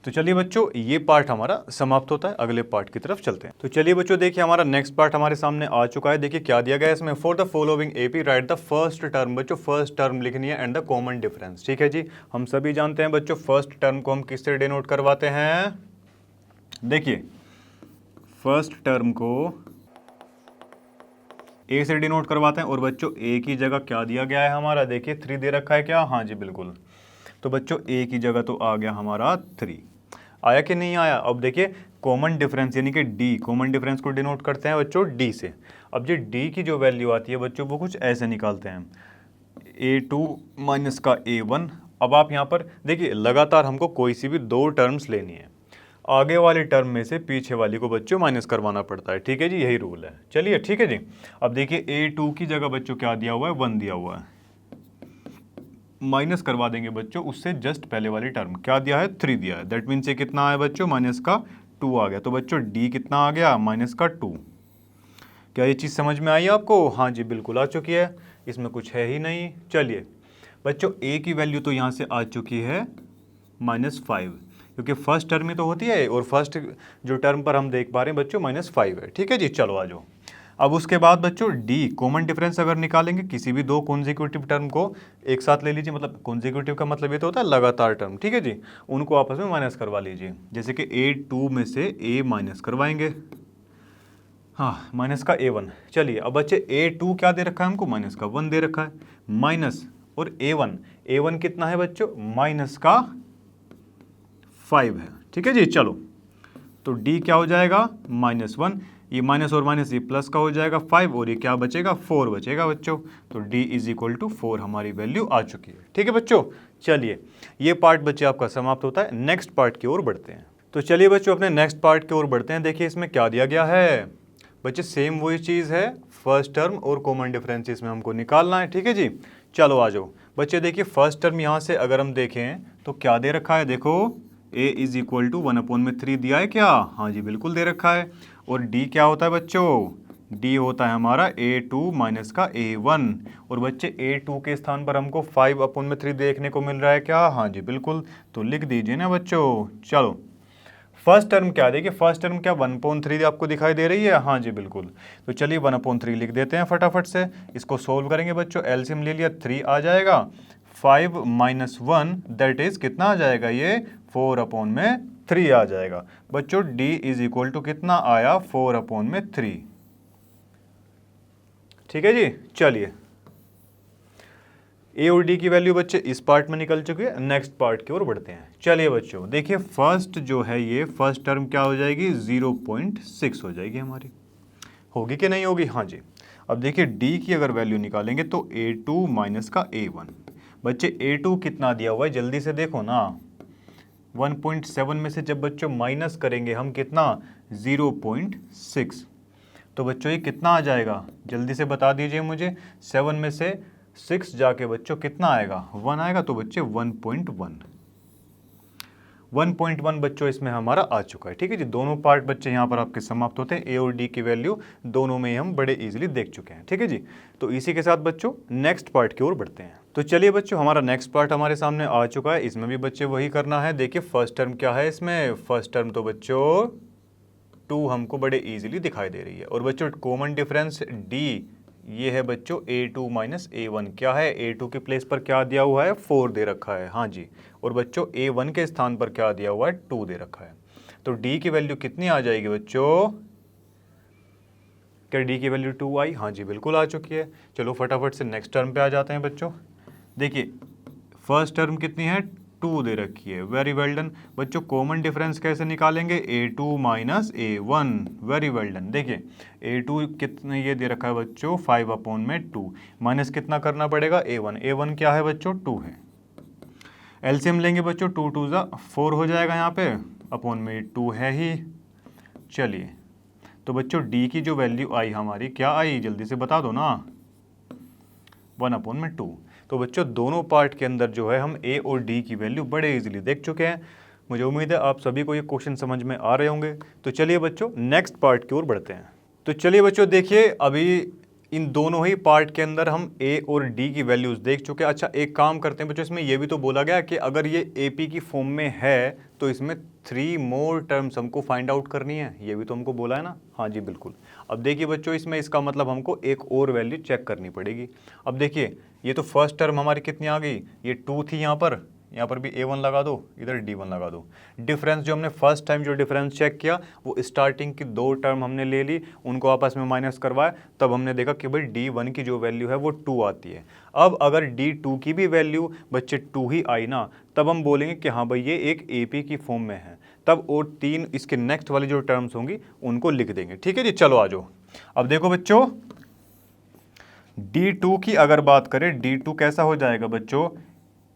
तो चलिए बच्चों, ये पार्ट हमारा समाप्त होता है, अगले पार्ट की तरफ चलते हैं। तो चलिए बच्चों, देखिए हमारा नेक्स्ट पार्ट हमारे सामने आ चुका है। देखिए क्या दिया गया है इसमें, for the following AP right the first term. बच्चों फर्स्ट टर्म लिखनी है एंड द कॉमन डिफरेंस। ठीक है जी, हम सभी जानते हैं बच्चों फर्स्ट टर्म को हम किससे डिनोट करवाते हैं। देखिए फर्स्ट टर्म को ए से डिनोट करवाते हैं, और बच्चों ए की जगह क्या दिया गया है हमारा, देखिए 3 दे रखा है क्या, हाँ जी बिल्कुल। तो बच्चों ए की जगह तो आ गया हमारा 3, आया कि नहीं आया। अब देखिए कॉमन डिफरेंस यानी कि डी, कॉमन डिफरेंस को डिनोट करते हैं बच्चों डी से। अब जो डी की जो वैल्यू आती है बच्चों वो कुछ ऐसे निकालते हैं, a2 माइनस का a1। अब आप यहाँ पर देखिए लगातार हमको कोई सी भी दो टर्म्स लेनी है, आगे वाली टर्म में से पीछे वाली को बच्चों माइनस करवाना पड़ता है। ठीक है जी, यही रूल है। चलिए ठीक है जी। अब देखिए a2 की जगह बच्चों क्या दिया हुआ है, 1 दिया हुआ है, माइनस करवा देंगे बच्चों उससे जस्ट पहले वाली टर्म, क्या दिया है 3 दिया है, दैट मीन्स ये कितना आया बच्चों, माइनस का 2 आ गया। तो बच्चों डी कितना आ गया, माइनस का 2। क्या ये चीज़ समझ में आई आपको, हाँ जी बिल्कुल आ चुकी है, इसमें कुछ है ही नहीं। चलिए बच्चों ए की वैल्यू तो यहाँ से आ चुकी है -5, क्योंकि फर्स्ट टर्म ही तो होती है, और फर्स्ट जो टर्म पर हम देख पा रहे हैं बच्चों -5 है। ठीक है जी, चलो आ जाओ। अब उसके बाद बच्चों डी, कॉमन डिफरेंस अगर निकालेंगे किसी भी दो कॉन्जिक्यूटिव टर्म को एक साथ ले लीजिए, मतलब कॉन्जिक्यूटिव का मतलब ये तो होता है लगातार टर्म। ठीक है जी, उनको आपस में माइनस करवा लीजिए, जैसे कि a2 में से a माइनस करवाएंगे, हाँ माइनस का a1। चलिए अब बच्चे a2 क्या दे रखा है हमको, माइनस का 1 दे रखा है, माइनस और a1 कितना है बच्चों, माइनस का 5 है। ठीक है जी, चलो तो d क्या हो जाएगा, -1, ये माइनस और माइनस ये प्लस का हो जाएगा 5, और ये क्या बचेगा, 4 बचेगा बच्चों। तो d इज इक्वल टू 4 हमारी वैल्यू आ चुकी है। ठीक है बच्चों, चलिए ये पार्ट बच्चे आपका समाप्त होता है, नेक्स्ट पार्ट की ओर बढ़ते हैं। तो चलिए बच्चों अपने नेक्स्ट पार्ट की ओर बढ़ते हैं। देखिए इसमें क्या दिया गया है बच्चे, सेम वही चीज़ है, फर्स्ट टर्म और कॉमन डिफरेंस इसमें हमको निकालना है। ठीक है जी, चलो आ जाओ बच्चे। देखिए फर्स्ट टर्म यहाँ से अगर हम देखें तो क्या दे रखा है, देखो a इज इक्वल टू 1/3 दिया है क्या, हाँ जी बिल्कुल दे रखा है। और d क्या होता है बच्चों, d होता है हमारा a2 माइनस का a1, और बच्चे a2 के स्थान पर हमको 5/3 देखने को मिल रहा है क्या, हाँ जी बिल्कुल। तो लिख दीजिए ना बच्चों। चलो फर्स्ट टर्म क्या, देखिए फर्स्ट टर्म क्या 1/3 आपको दिखाई दे रही है, हाँ जी बिल्कुल। तो चलिए 1/3 लिख देते हैं फटाफट से, इसको सोल्व करेंगे बच्चों, एलसीएम ले लिया 3 आ जाएगा, 5 - 1 दैट इज कितना आ जाएगा, ये 4/3 आ जाएगा बच्चों। d इज इक्वल टू कितना आया, 4/3। ठीक है जी, चलिए ए और डी की वैल्यू बच्चे इस पार्ट में निकल चुकी है, नेक्स्ट पार्ट की ओर बढ़ते हैं। चलिए बच्चों देखिए फर्स्ट जो है ये फर्स्ट टर्म क्या हो जाएगी, 0.6 हो जाएगी हमारी, होगी कि नहीं होगी, हाँ जी। अब देखिए डी की अगर वैल्यू निकालेंगे तो a2 माइनस का a1, बच्चे a2 कितना दिया हुआ है जल्दी से देखो ना, 1.7 में से जब बच्चों माइनस करेंगे हम कितना, 0.6, तो बच्चों ये कितना आ जाएगा, जल्दी से बता दीजिए मुझे। 7 में से 6 जाके बच्चों कितना आएगा, 1 आएगा, तो बच्चे 1.1 बच्चों इसमें हमारा आ चुका है। ठीक है जी, दोनों पार्ट बच्चे यहाँ पर आपके समाप्त होते हैं, ए और डी की वैल्यू दोनों में ही हम बड़े इजीली देख चुके हैं। ठीक है जी, तो इसी के साथ बच्चों नेक्स्ट पार्ट की ओर बढ़ते हैं। तो चलिए बच्चों हमारा नेक्स्ट पार्ट हमारे सामने आ चुका है, इसमें भी बच्चे वही करना है। देखिए फर्स्ट टर्म क्या है इसमें, फर्स्ट टर्म तो बच्चों 2 हमको बड़े इजीली दिखाई दे रही है, और बच्चों कॉमन डिफरेंस d ये है बच्चों a2 माइनस a1, क्या है a2 के प्लेस पर क्या दिया हुआ है, 4 दे रखा है, हाँ जी, और बच्चों a1 के स्थान पर क्या दिया हुआ है, 2 दे रखा है। तो d की वैल्यू कितनी आ जाएगी बच्चों, क्या d की वैल्यू 2 आई, हाँ जी बिल्कुल आ चुकी है। चलो फटाफट से नेक्स्ट टर्म पे आ जाते हैं बच्चों। देखिए फर्स्ट टर्म कितनी है, 2 दे रखी है, वेरी वेल डन बच्चों। कॉमन डिफरेंस कैसे निकालेंगे, a2 minus a1, very well done. देखिए a2 कितने ये दे रखा है बच्चों, 5/2, माइनस कितना करना पड़ेगा, a1 क्या है बच्चों, 2 है। एलसीएम लेंगे बच्चों, 2 2 4 हो जाएगा यहाँ पे, अपॉन में 2 है ही। चलिए तो बच्चों डी की जो वैल्यू आई हमारी क्या आई, जल्दी से बता दो ना, 1/2। तो बच्चों दोनों पार्ट के अंदर जो है हम ए और डी की वैल्यू बड़े इजीली देख चुके हैं। मुझे उम्मीद है आप सभी को ये क्वेश्चन समझ में आ रहे होंगे। तो चलिए बच्चों नेक्स्ट पार्ट की ओर बढ़ते हैं। तो चलिए बच्चों देखिए, अभी इन दोनों ही पार्ट के अंदर हम ए और डी की वैल्यूज देख चुके हैं। अच्छा एक काम करते हैं बच्चों, इसमें यह भी तो बोला गया कि अगर ये एपी की फॉर्म में है तो इसमें 3 मोर टर्म्स हमको फाइंड आउट करनी है, ये भी तो हमको बोला है ना। हाँ जी बिल्कुल। अब देखिए बच्चों इसमें इसका मतलब हमको एक और वैल्यू चेक करनी पड़ेगी। अब देखिए ये तो फर्स्ट टर्म हमारी कितनी आ गई, ये 2 थी, यहाँ पर भी A1 लगा दो, इधर D1 लगा दो। डिफरेंस जो हमने फर्स्ट टाइम जो डिफरेंस चेक किया वो स्टार्टिंग की 2 टर्म हमने ले ली, उनको आपस में माइनस करवाया, तब हमने देखा कि भाई D1 की जो वैल्यू है वो 2 आती है। अब अगर D2 की भी वैल्यू बच्चे 2 ही आई ना, तब हम बोलेंगे कि हाँ भाई ये एक AP की फॉर्म में है, तब और 3 इसके नेक्स्ट वाली जो टर्म्स होंगी उनको लिख देंगे। ठीक है जी, चलो आ जाओ। अब देखो बच्चों D2 की अगर बात करें, D2 कैसा हो जाएगा बच्चों,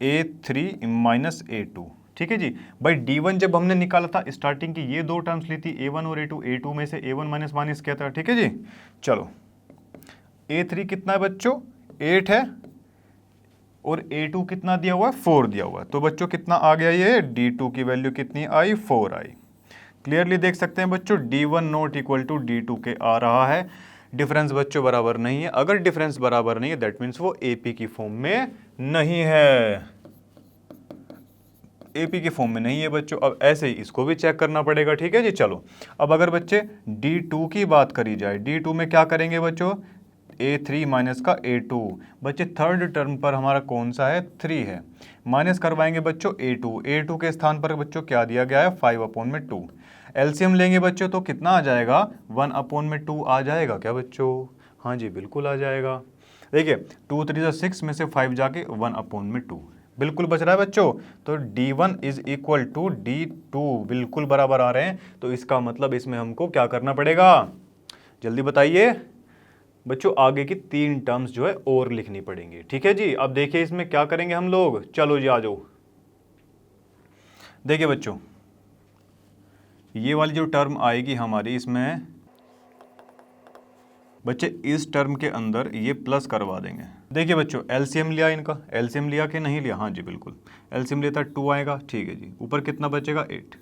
A3 माइनस A2। ठीक है जी भाई, D1 जब हमने निकाला था स्टार्टिंग की ये 2 टर्म्स ली थी A1 और A2, A2 में से A1 माइनस माइनस किया था। ठीक है जी, चलो A3 कितना है बच्चों, 8 है, और A2 कितना दिया हुआ है, 4 दिया हुआ है। तो बच्चों कितना आ गया, ये D2 की वैल्यू कितनी आई, 4 आई। क्लियरली देख सकते हैं बच्चों D1 not equal to D2 के आ रहा है। डिफरेंस बच्चों बराबर नहीं है, अगर डिफरेंस बराबर नहीं है दैट मीन्स वो एपी की फॉर्म में नहीं है, एपी के फॉर्म में नहीं है बच्चों। अब ऐसे ही इसको भी चेक करना पड़ेगा। ठीक है जी, चलो अब अगर बच्चे D2 की बात करी जाए, D2 में क्या करेंगे बच्चों, A3 माइनस का A2। बच्चे थर्ड टर्म पर हमारा कौन सा है, 3 है, माइनस करवाएंगे बच्चों A2 के स्थान पर बच्चों क्या दिया गया है, 5/2। एलसीएम लेंगे बच्चों तो कितना आ जाएगा, 1/2 आ जाएगा क्या बच्चों, हाँ जी बिल्कुल आ जाएगा। देखिए 2 3 6 में से 5 जाके 1/2 बिल्कुल बच रहा है बच्चों। तो D1 is equal to D2 बिल्कुल बराबर आ रहे हैं। तो इसका मतलब इसमें हमको क्या करना पड़ेगा, जल्दी बताइए बच्चों, आगे की 3 टर्म्स जो है और लिखनी पड़ेंगी। ठीक है जी, अब देखिए इसमें क्या करेंगे हम लोग, चलो जी आ जाओ। देखिए बच्चों ये वाली जो टर्म आएगी हमारी, इसमें बच्चे इस टर्म के अंदर ये प्लस करवा देंगे। देखिए बच्चों एलसीएम लिया इनका, एलसीएम लिया कि नहीं लिया, हाँ जी बिल्कुल एलसीएम लेता 2 आएगा। ठीक है जी, ऊपर कितना बचेगा, 8।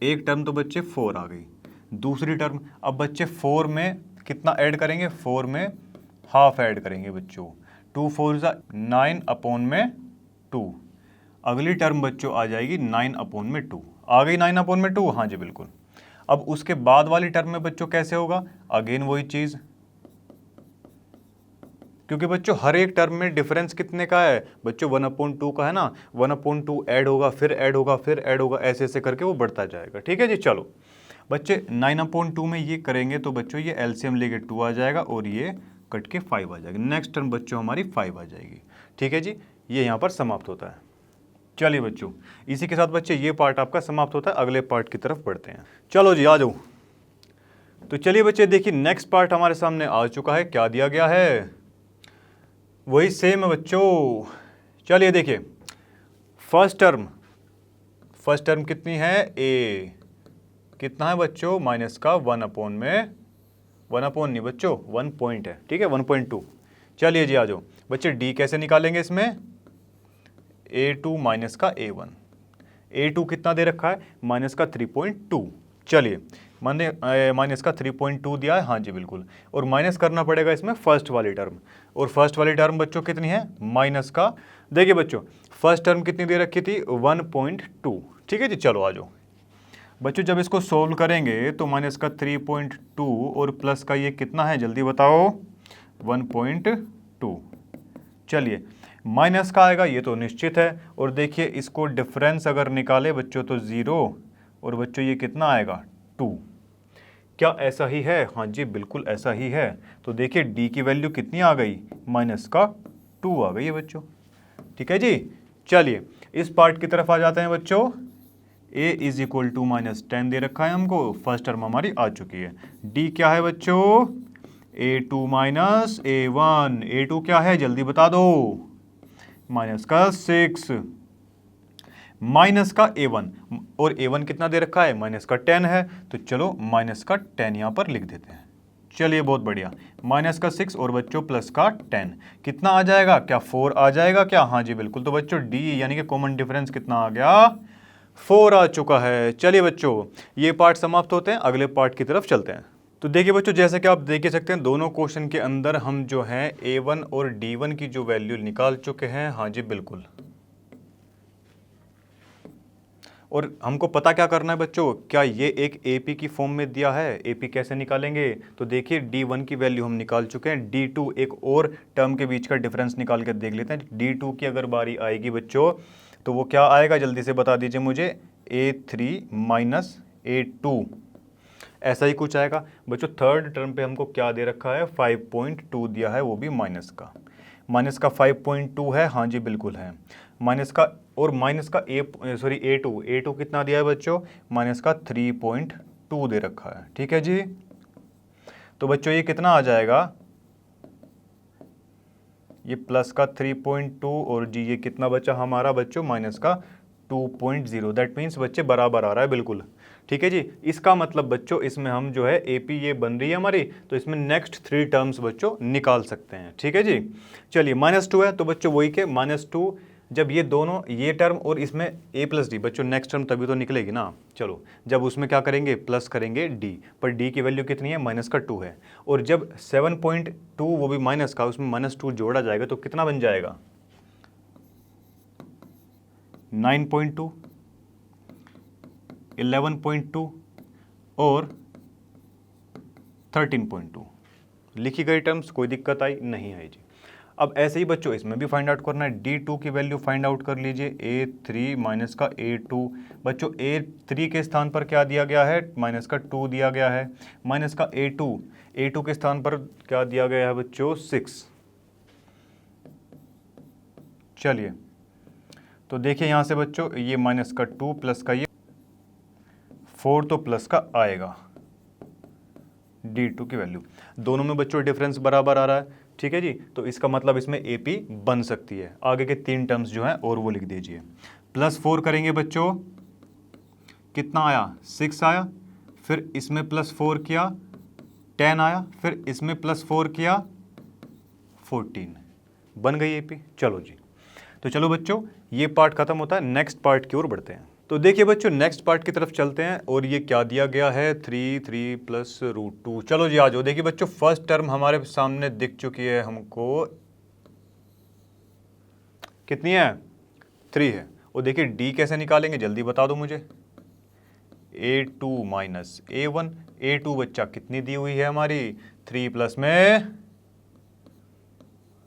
एक टर्म तो बच्चे 4 आ गई, दूसरी टर्म अब बच्चे 4 में कितना ऐड करेंगे, 4 में हाफ ऐड करेंगे बच्चों, 2 4 9/2। अगली टर्म बच्चों आ जाएगी 9/2। आ गई 9/2, हाँ जी बिल्कुल। अब उसके बाद वाली टर्म में बच्चों कैसे होगा, अगेन वही चीज, क्योंकि बच्चों हर एक टर्म में डिफरेंस कितने का है बच्चों, 1/2 का है ना, 1/2 ऐड होगा, फिर ऐड होगा, फिर ऐड होगा, ऐसे ऐसे करके वो बढ़ता जाएगा। ठीक है जी, चलो बच्चे 9/2 में ये करेंगे तो बच्चों ये एलसीएम लेके 2 आ जाएगा और ये कट के 5 आ जाएगा। नेक्स्ट टर्म बच्चों हमारी 5 आ जाएगी। ठीक है जी, ये यहाँ पर समाप्त होता है। चलिए बच्चों इसी के साथ बच्चे ये पार्ट आपका समाप्त होता है, अगले पार्ट की तरफ बढ़ते हैं। चलो जी आ जाओ। तो चलिए बच्चे देखिए नेक्स्ट पार्ट हमारे सामने आ चुका है, क्या दिया गया है, वही सेम है बच्चों। चलिए देखिए फर्स्ट टर्म कितनी है, ए कितना है बच्चों, माइनस का 1/1 नहीं बच्चों, 1 पॉइंट है। ठीक है 1.2। चलिए जी आ जाओ बच्चे, डी कैसे निकालेंगे इसमें, A2 माइनस का A1। A2 कितना दे रखा है, माइनस का 3.2। चलिए मैंने माइनस का 3.2 दिया है, हाँ जी बिल्कुल, और माइनस करना पड़ेगा इसमें फर्स्ट वाली टर्म, और फर्स्ट वाली टर्म बच्चों कितनी है, माइनस का, देखिए बच्चों फर्स्ट टर्म कितनी दे रखी थी, 1.2। ठीक है जी, चलो आ जाओ बच्चों, जब इसको सोल्व करेंगे तो माइनस का 3.2 और प्लस का ये कितना है, जल्दी बताओ, 1.2। चलिए माइनस का आएगा ये तो निश्चित है, और देखिए इसको डिफरेंस अगर निकाले बच्चों तो 0, और बच्चों ये कितना आएगा, 2। क्या ऐसा ही है, हाँ जी बिल्कुल ऐसा ही है। तो देखिए डी की वैल्यू कितनी आ गई, माइनस का 2 आ गई है बच्चों। ठीक है जी, चलिए इस पार्ट की तरफ आ जाते हैं बच्चों। a इज इक्वल टू -10 दे रखा है हमको, फर्स्ट टर्म हमारी आ चुकी है। d क्या है बच्चों, A2 माइनस A1। A2 क्या है जल्दी बता दो, माइनस का 6, माइनस का A1, और A1 कितना दे रखा है, माइनस का 10 है, तो चलो माइनस का 10 यहाँ पर लिख देते हैं। चलिए बहुत बढ़िया, माइनस का 6 और बच्चों प्लस का 10 कितना आ जाएगा, क्या 4 आ जाएगा क्या, हाँ जी बिल्कुल। तो बच्चों डी यानी कि कॉमन डिफरेंस कितना आ गया, 4 आ चुका है। चलिए बच्चों ये पार्ट समाप्त होते हैं, अगले पार्ट की तरफ चलते हैं। तो देखिए बच्चों, जैसे कि आप देख ही सकते हैं दोनों क्वेश्चन के अंदर हम जो है A1 और D1 की जो वैल्यू निकाल चुके हैं, हाँ जी बिल्कुल। और हमको पता क्या करना है बच्चों, क्या ये एक AP की फॉर्म में दिया है, AP कैसे निकालेंगे, तो देखिए D1 की वैल्यू हम निकाल चुके हैं, D2 एक और टर्म के बीच का डिफरेंस निकाल कर देख लेते हैं। D2 की अगर बारी आएगी बच्चों तो वो क्या आएगा, जल्दी से बता दीजिए मुझे, A3 माइनस A2, ऐसा ही कुछ आएगा बच्चों। थर्ड टर्म पे हमको क्या दे रखा है, 5.2 दिया है, वो भी माइनस का, माइनस का 5.2 है, हाँ जी बिल्कुल है माइनस का। और माइनस का A2 कितना दिया है बच्चों, माइनस का 3.2 दे रखा है, ठीक है जी। तो बच्चों ये कितना आ जाएगा, ये प्लस का 3.2 और जी ये कितना बचा हमारा बच्चों, माइनस का 2.0, दैट मीन्स बच्चे बराबर आ रहा है बिल्कुल, ठीक है जी। इसका मतलब बच्चों इसमें हम जो है AP ये बन रही है हमारी, तो इसमें नेक्स्ट 3 टर्म्स बच्चों निकाल सकते हैं, ठीक है जी। चलिए -2 है, तो बच्चों वही के -2, जब ये दोनों ये टर्म और इसमें A प्लस डी, बच्चों नेक्स्ट टर्म तभी तो निकलेगी ना। चलो जब उसमें क्या करेंगे, प्लस करेंगे D, पर D की वैल्यू कितनी है, माइनस का 2 है, और जब 7.2 वो भी माइनस का, उसमें -2 जोड़ा जाएगा तो कितना बन जाएगा, 9.2, 11.2 और 13.2 लिखी गई टर्म्स, कोई दिक्कत आई नहीं आई जी। अब ऐसे ही बच्चों इसमें भी फाइंड आउट करना है, D2 की वैल्यू फाइंड आउट कर लीजिए, A3 माइनस का A2, बच्चों A3 के स्थान पर क्या दिया गया है, माइनस का 2 दिया गया है, माइनस का A2 के स्थान पर क्या दिया गया है बच्चों, 6। चलिए तो देखिए यहाँ से बच्चों ये माइनस का 2 प्लस का ये 4 तो प्लस का आएगा, D2 की वैल्यू, दोनों में बच्चों डिफरेंस बराबर आ रहा है, ठीक है जी। तो इसका मतलब इसमें AP बन सकती है। आगे के 3 टर्म्स जो हैं और वो लिख दीजिए। +4 करेंगे बच्चों, कितना आया, 6 आया, फिर इसमें +4 किया 10 आया, फिर इसमें +4 किया 14, बन गई AP। चलो जी, तो चलो बच्चों ये पार्ट खत्म होता है, नेक्स्ट पार्ट की ओर बढ़ते हैं। तो देखिए बच्चों नेक्स्ट पार्ट की तरफ चलते हैं, और ये क्या दिया गया है, 3 प्लस √2। चलो जी आ जाओ। देखिए बच्चों फर्स्ट टर्म हमारे सामने दिख चुकी है, हमको कितनी है, 3 है। और देखिए D कैसे निकालेंगे, जल्दी बता दो मुझे, A2 माइनस A1, A2 बच्चा कितनी दी हुई है हमारी, 3 प्लस में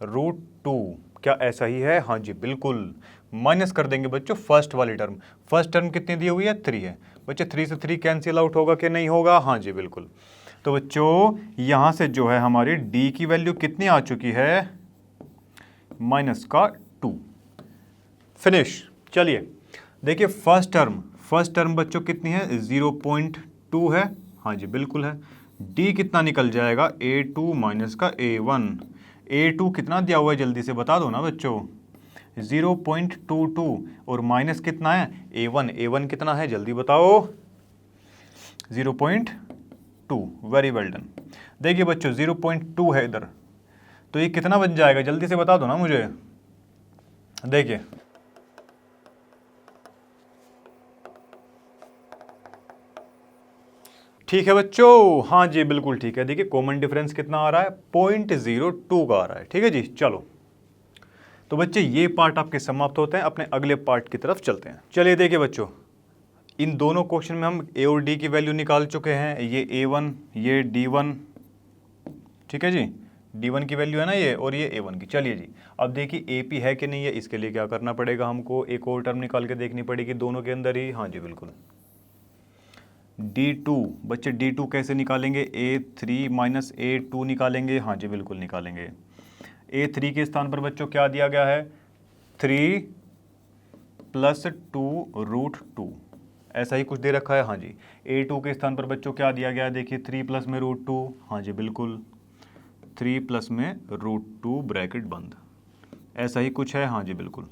√2, क्या ऐसा ही है, हाँ जी बिल्कुल। माइनस कर देंगे बच्चों फर्स्ट वाली टर्म, फर्स्ट टर्म कितनी दी हुई है, 3 है बच्चे, 3 से 3 कैंसिल आउट होगा कि नहीं होगा, हाँ जी बिल्कुल। तो बच्चों यहां से जो है हमारी D की वैल्यू कितनी आ चुकी है, माइनस का 2, फिनिश। चलिए देखिए फर्स्ट टर्म बच्चों कितनी है, 0.2 है, हाँ जी बिल्कुल है। D कितना निकल जाएगा, A2 माइनस का A1, A2 कितना दिया हुआ है जल्दी से बता दो ना बच्चों, 0.22, और माइनस कितना है, A1 कितना है जल्दी बताओ, 0.2, वेरी वेल डन। देखिए बच्चों 0.2 है इधर, तो ये कितना बन जाएगा जल्दी से बता दो ना मुझे, देखिए ठीक है बच्चों, हाँ जी बिल्कुल ठीक है। देखिए कॉमन डिफरेंस कितना आ रहा है, 0.02 का आ रहा है, ठीक है जी। चलो तो बच्चे ये पार्ट आपके समाप्त होते हैं, अपने अगले पार्ट की तरफ चलते हैं। चलिए देखिए बच्चों इन दोनों क्वेश्चन में हम A और D की वैल्यू निकाल चुके हैं, ये A1 ये D1, ठीक है जी, D1 की वैल्यू है ना ये, और ये A1 की। चलिए जी अब देखिए AP है कि नहीं है, इसके लिए क्या करना पड़ेगा, हमको एक और टर्म निकाल के देखनी पड़ेगी दोनों के अंदर ही, हाँ जी बिल्कुल। D2 बच्चे D2 कैसे निकालेंगे, A3 माइनस A2 निकालेंगे, हाँ जी बिल्कुल निकालेंगे। A3 के स्थान पर बच्चों क्या दिया गया है, 3 प्लस 2√2, ऐसा ही कुछ दे रखा है, हाँ जी। A2 के स्थान पर बच्चों क्या दिया गया है, देखिए 3 प्लस में √2, हाँ जी बिल्कुल, 3 प्लस में √2 ब्रैकेट बंद, ऐसा ही कुछ है, हाँ जी बिल्कुल।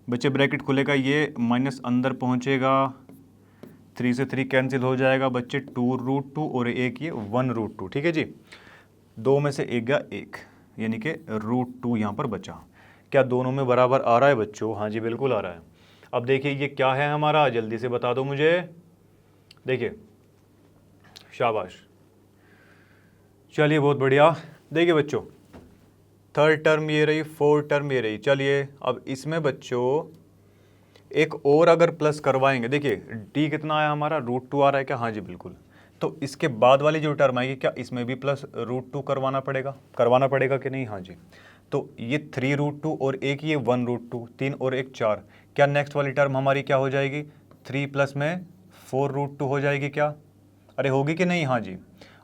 बच्चे ब्रैकेट खुलेगा, ये माइनस अंदर पहुंचेगा, 3 से 3 कैंसिल हो जाएगा बच्चे, 2√2 और एक ये 1√2। ठीक है जी, 2 में से एक गया 1, यानी कि √2 यहाँ पर बचा। क्या दोनों में बराबर आ रहा है बच्चों? हाँ जी बिल्कुल आ रहा है। अब देखिए ये क्या है हमारा, जल्दी से बता दो मुझे। देखिए, शाबाश, चलिए बहुत बढ़िया। देखिए बच्चों, थर्ड टर्म ये रही, फोर्थ टर्म ये रही। चलिए अब इसमें बच्चों एक और अगर प्लस करवाएंगे, देखिए डी कितना आया हमारा, √2 आ रहा है क्या? हाँ जी बिल्कुल। तो इसके बाद वाली जो टर्म आएगी, क्या इसमें भी प्लस √2 करवाना पड़ेगा कि नहीं? हाँ जी। तो ये 3√2 और एक ये 1√2, 3 और एक 4। क्या नेक्स्ट वाली टर्म हमारी क्या हो जाएगी? 3 प्लस में 4√2 हो जाएगी क्या? अरे होगी कि नहीं? हाँ जी।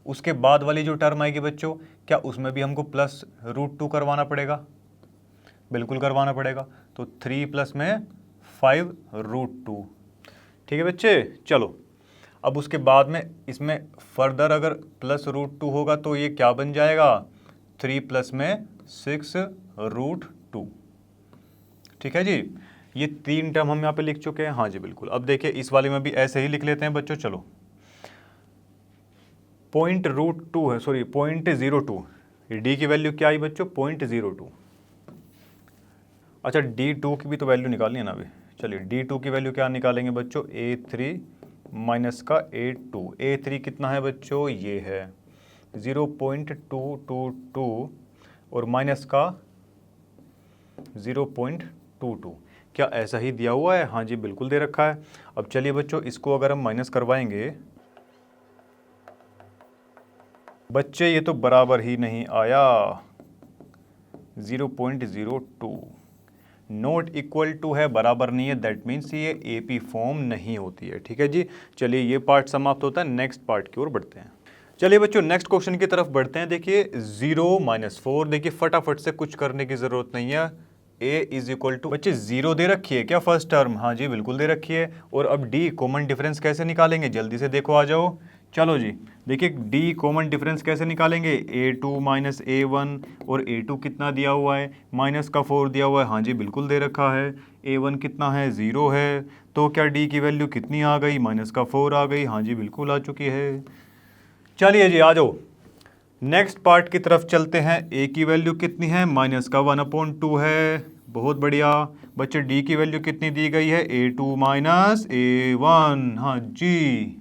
उसके बाद वाली जो टर्म आएगी बच्चों, क्या उसमें भी हमको प्लस √2 करवाना पड़ेगा? बिल्कुल करवाना पड़ेगा। तो 3 प्लस में 5√2। ठीक है बच्चे, चलो अब उसके बाद में इसमें फर्दर अगर प्लस √2 होगा तो ये क्या बन जाएगा? 3 प्लस में 6√2। ठीक है जी, ये 3 टर्म हम यहाँ पे लिख चुके हैं। हाँ जी बिल्कुल। अब देखिए इस वाले में भी ऐसे ही लिख लेते हैं बच्चों। चलो, 0.√2 है, सॉरी 0.02। डी की वैल्यू क्या आई बच्चों? 0.02। अच्छा, D2 की भी तो वैल्यू निकालनी है ना अभी। चलिए D2 की वैल्यू क्या निकालेंगे बच्चों? A3 माइनस का A2। A3 कितना है बच्चों? ये है 0.222 और माइनस का 0.22। क्या ऐसा ही दिया हुआ है? हाँ जी बिल्कुल दे रखा है। अब चलिए बच्चों, इसको अगर हम माइनस करवाएंगे बच्चे, ये तो बराबर ही नहीं आया, 0.02 नॉट इक्वल टू है, बराबर नहीं है, दैट मीन्स ये एपी फॉर्म नहीं होती है। ठीक है जी, चलिए ये पार्ट समाप्त होता है, नेक्स्ट पार्ट की ओर बढ़ते हैं। चलिए बच्चों नेक्स्ट क्वेश्चन की तरफ बढ़ते हैं। देखिए 0-4, देखिए फटाफट से कुछ करने की जरूरत नहीं है। a इज इक्वल टू, बच्चे 0 दे रखी है क्या फर्स्ट टर्म? हाँ जी बिल्कुल दे रखी है। और अब d कॉमन डिफरेंस कैसे निकालेंगे? जल्दी से देखो, आ जाओ। चलो जी, देखिए d कॉमन डिफरेंस कैसे निकालेंगे? a2 माइनस a1, और a2 कितना दिया हुआ है? माइनस का 4 दिया हुआ है। हाँ जी बिल्कुल दे रखा है। a1 कितना है? 0 है। तो क्या d की वैल्यू कितनी आ गई? माइनस का 4 आ गई। हाँ जी बिल्कुल आ चुकी है। चलिए जी आ जाओ, नेक्स्ट पार्ट की तरफ चलते हैं। a की वैल्यू कितनी है? माइनस का 1/2 है। बहुत बढ़िया बच्चे, d की वैल्यू कितनी दी गई है? a2 minus a1। हाँ जी,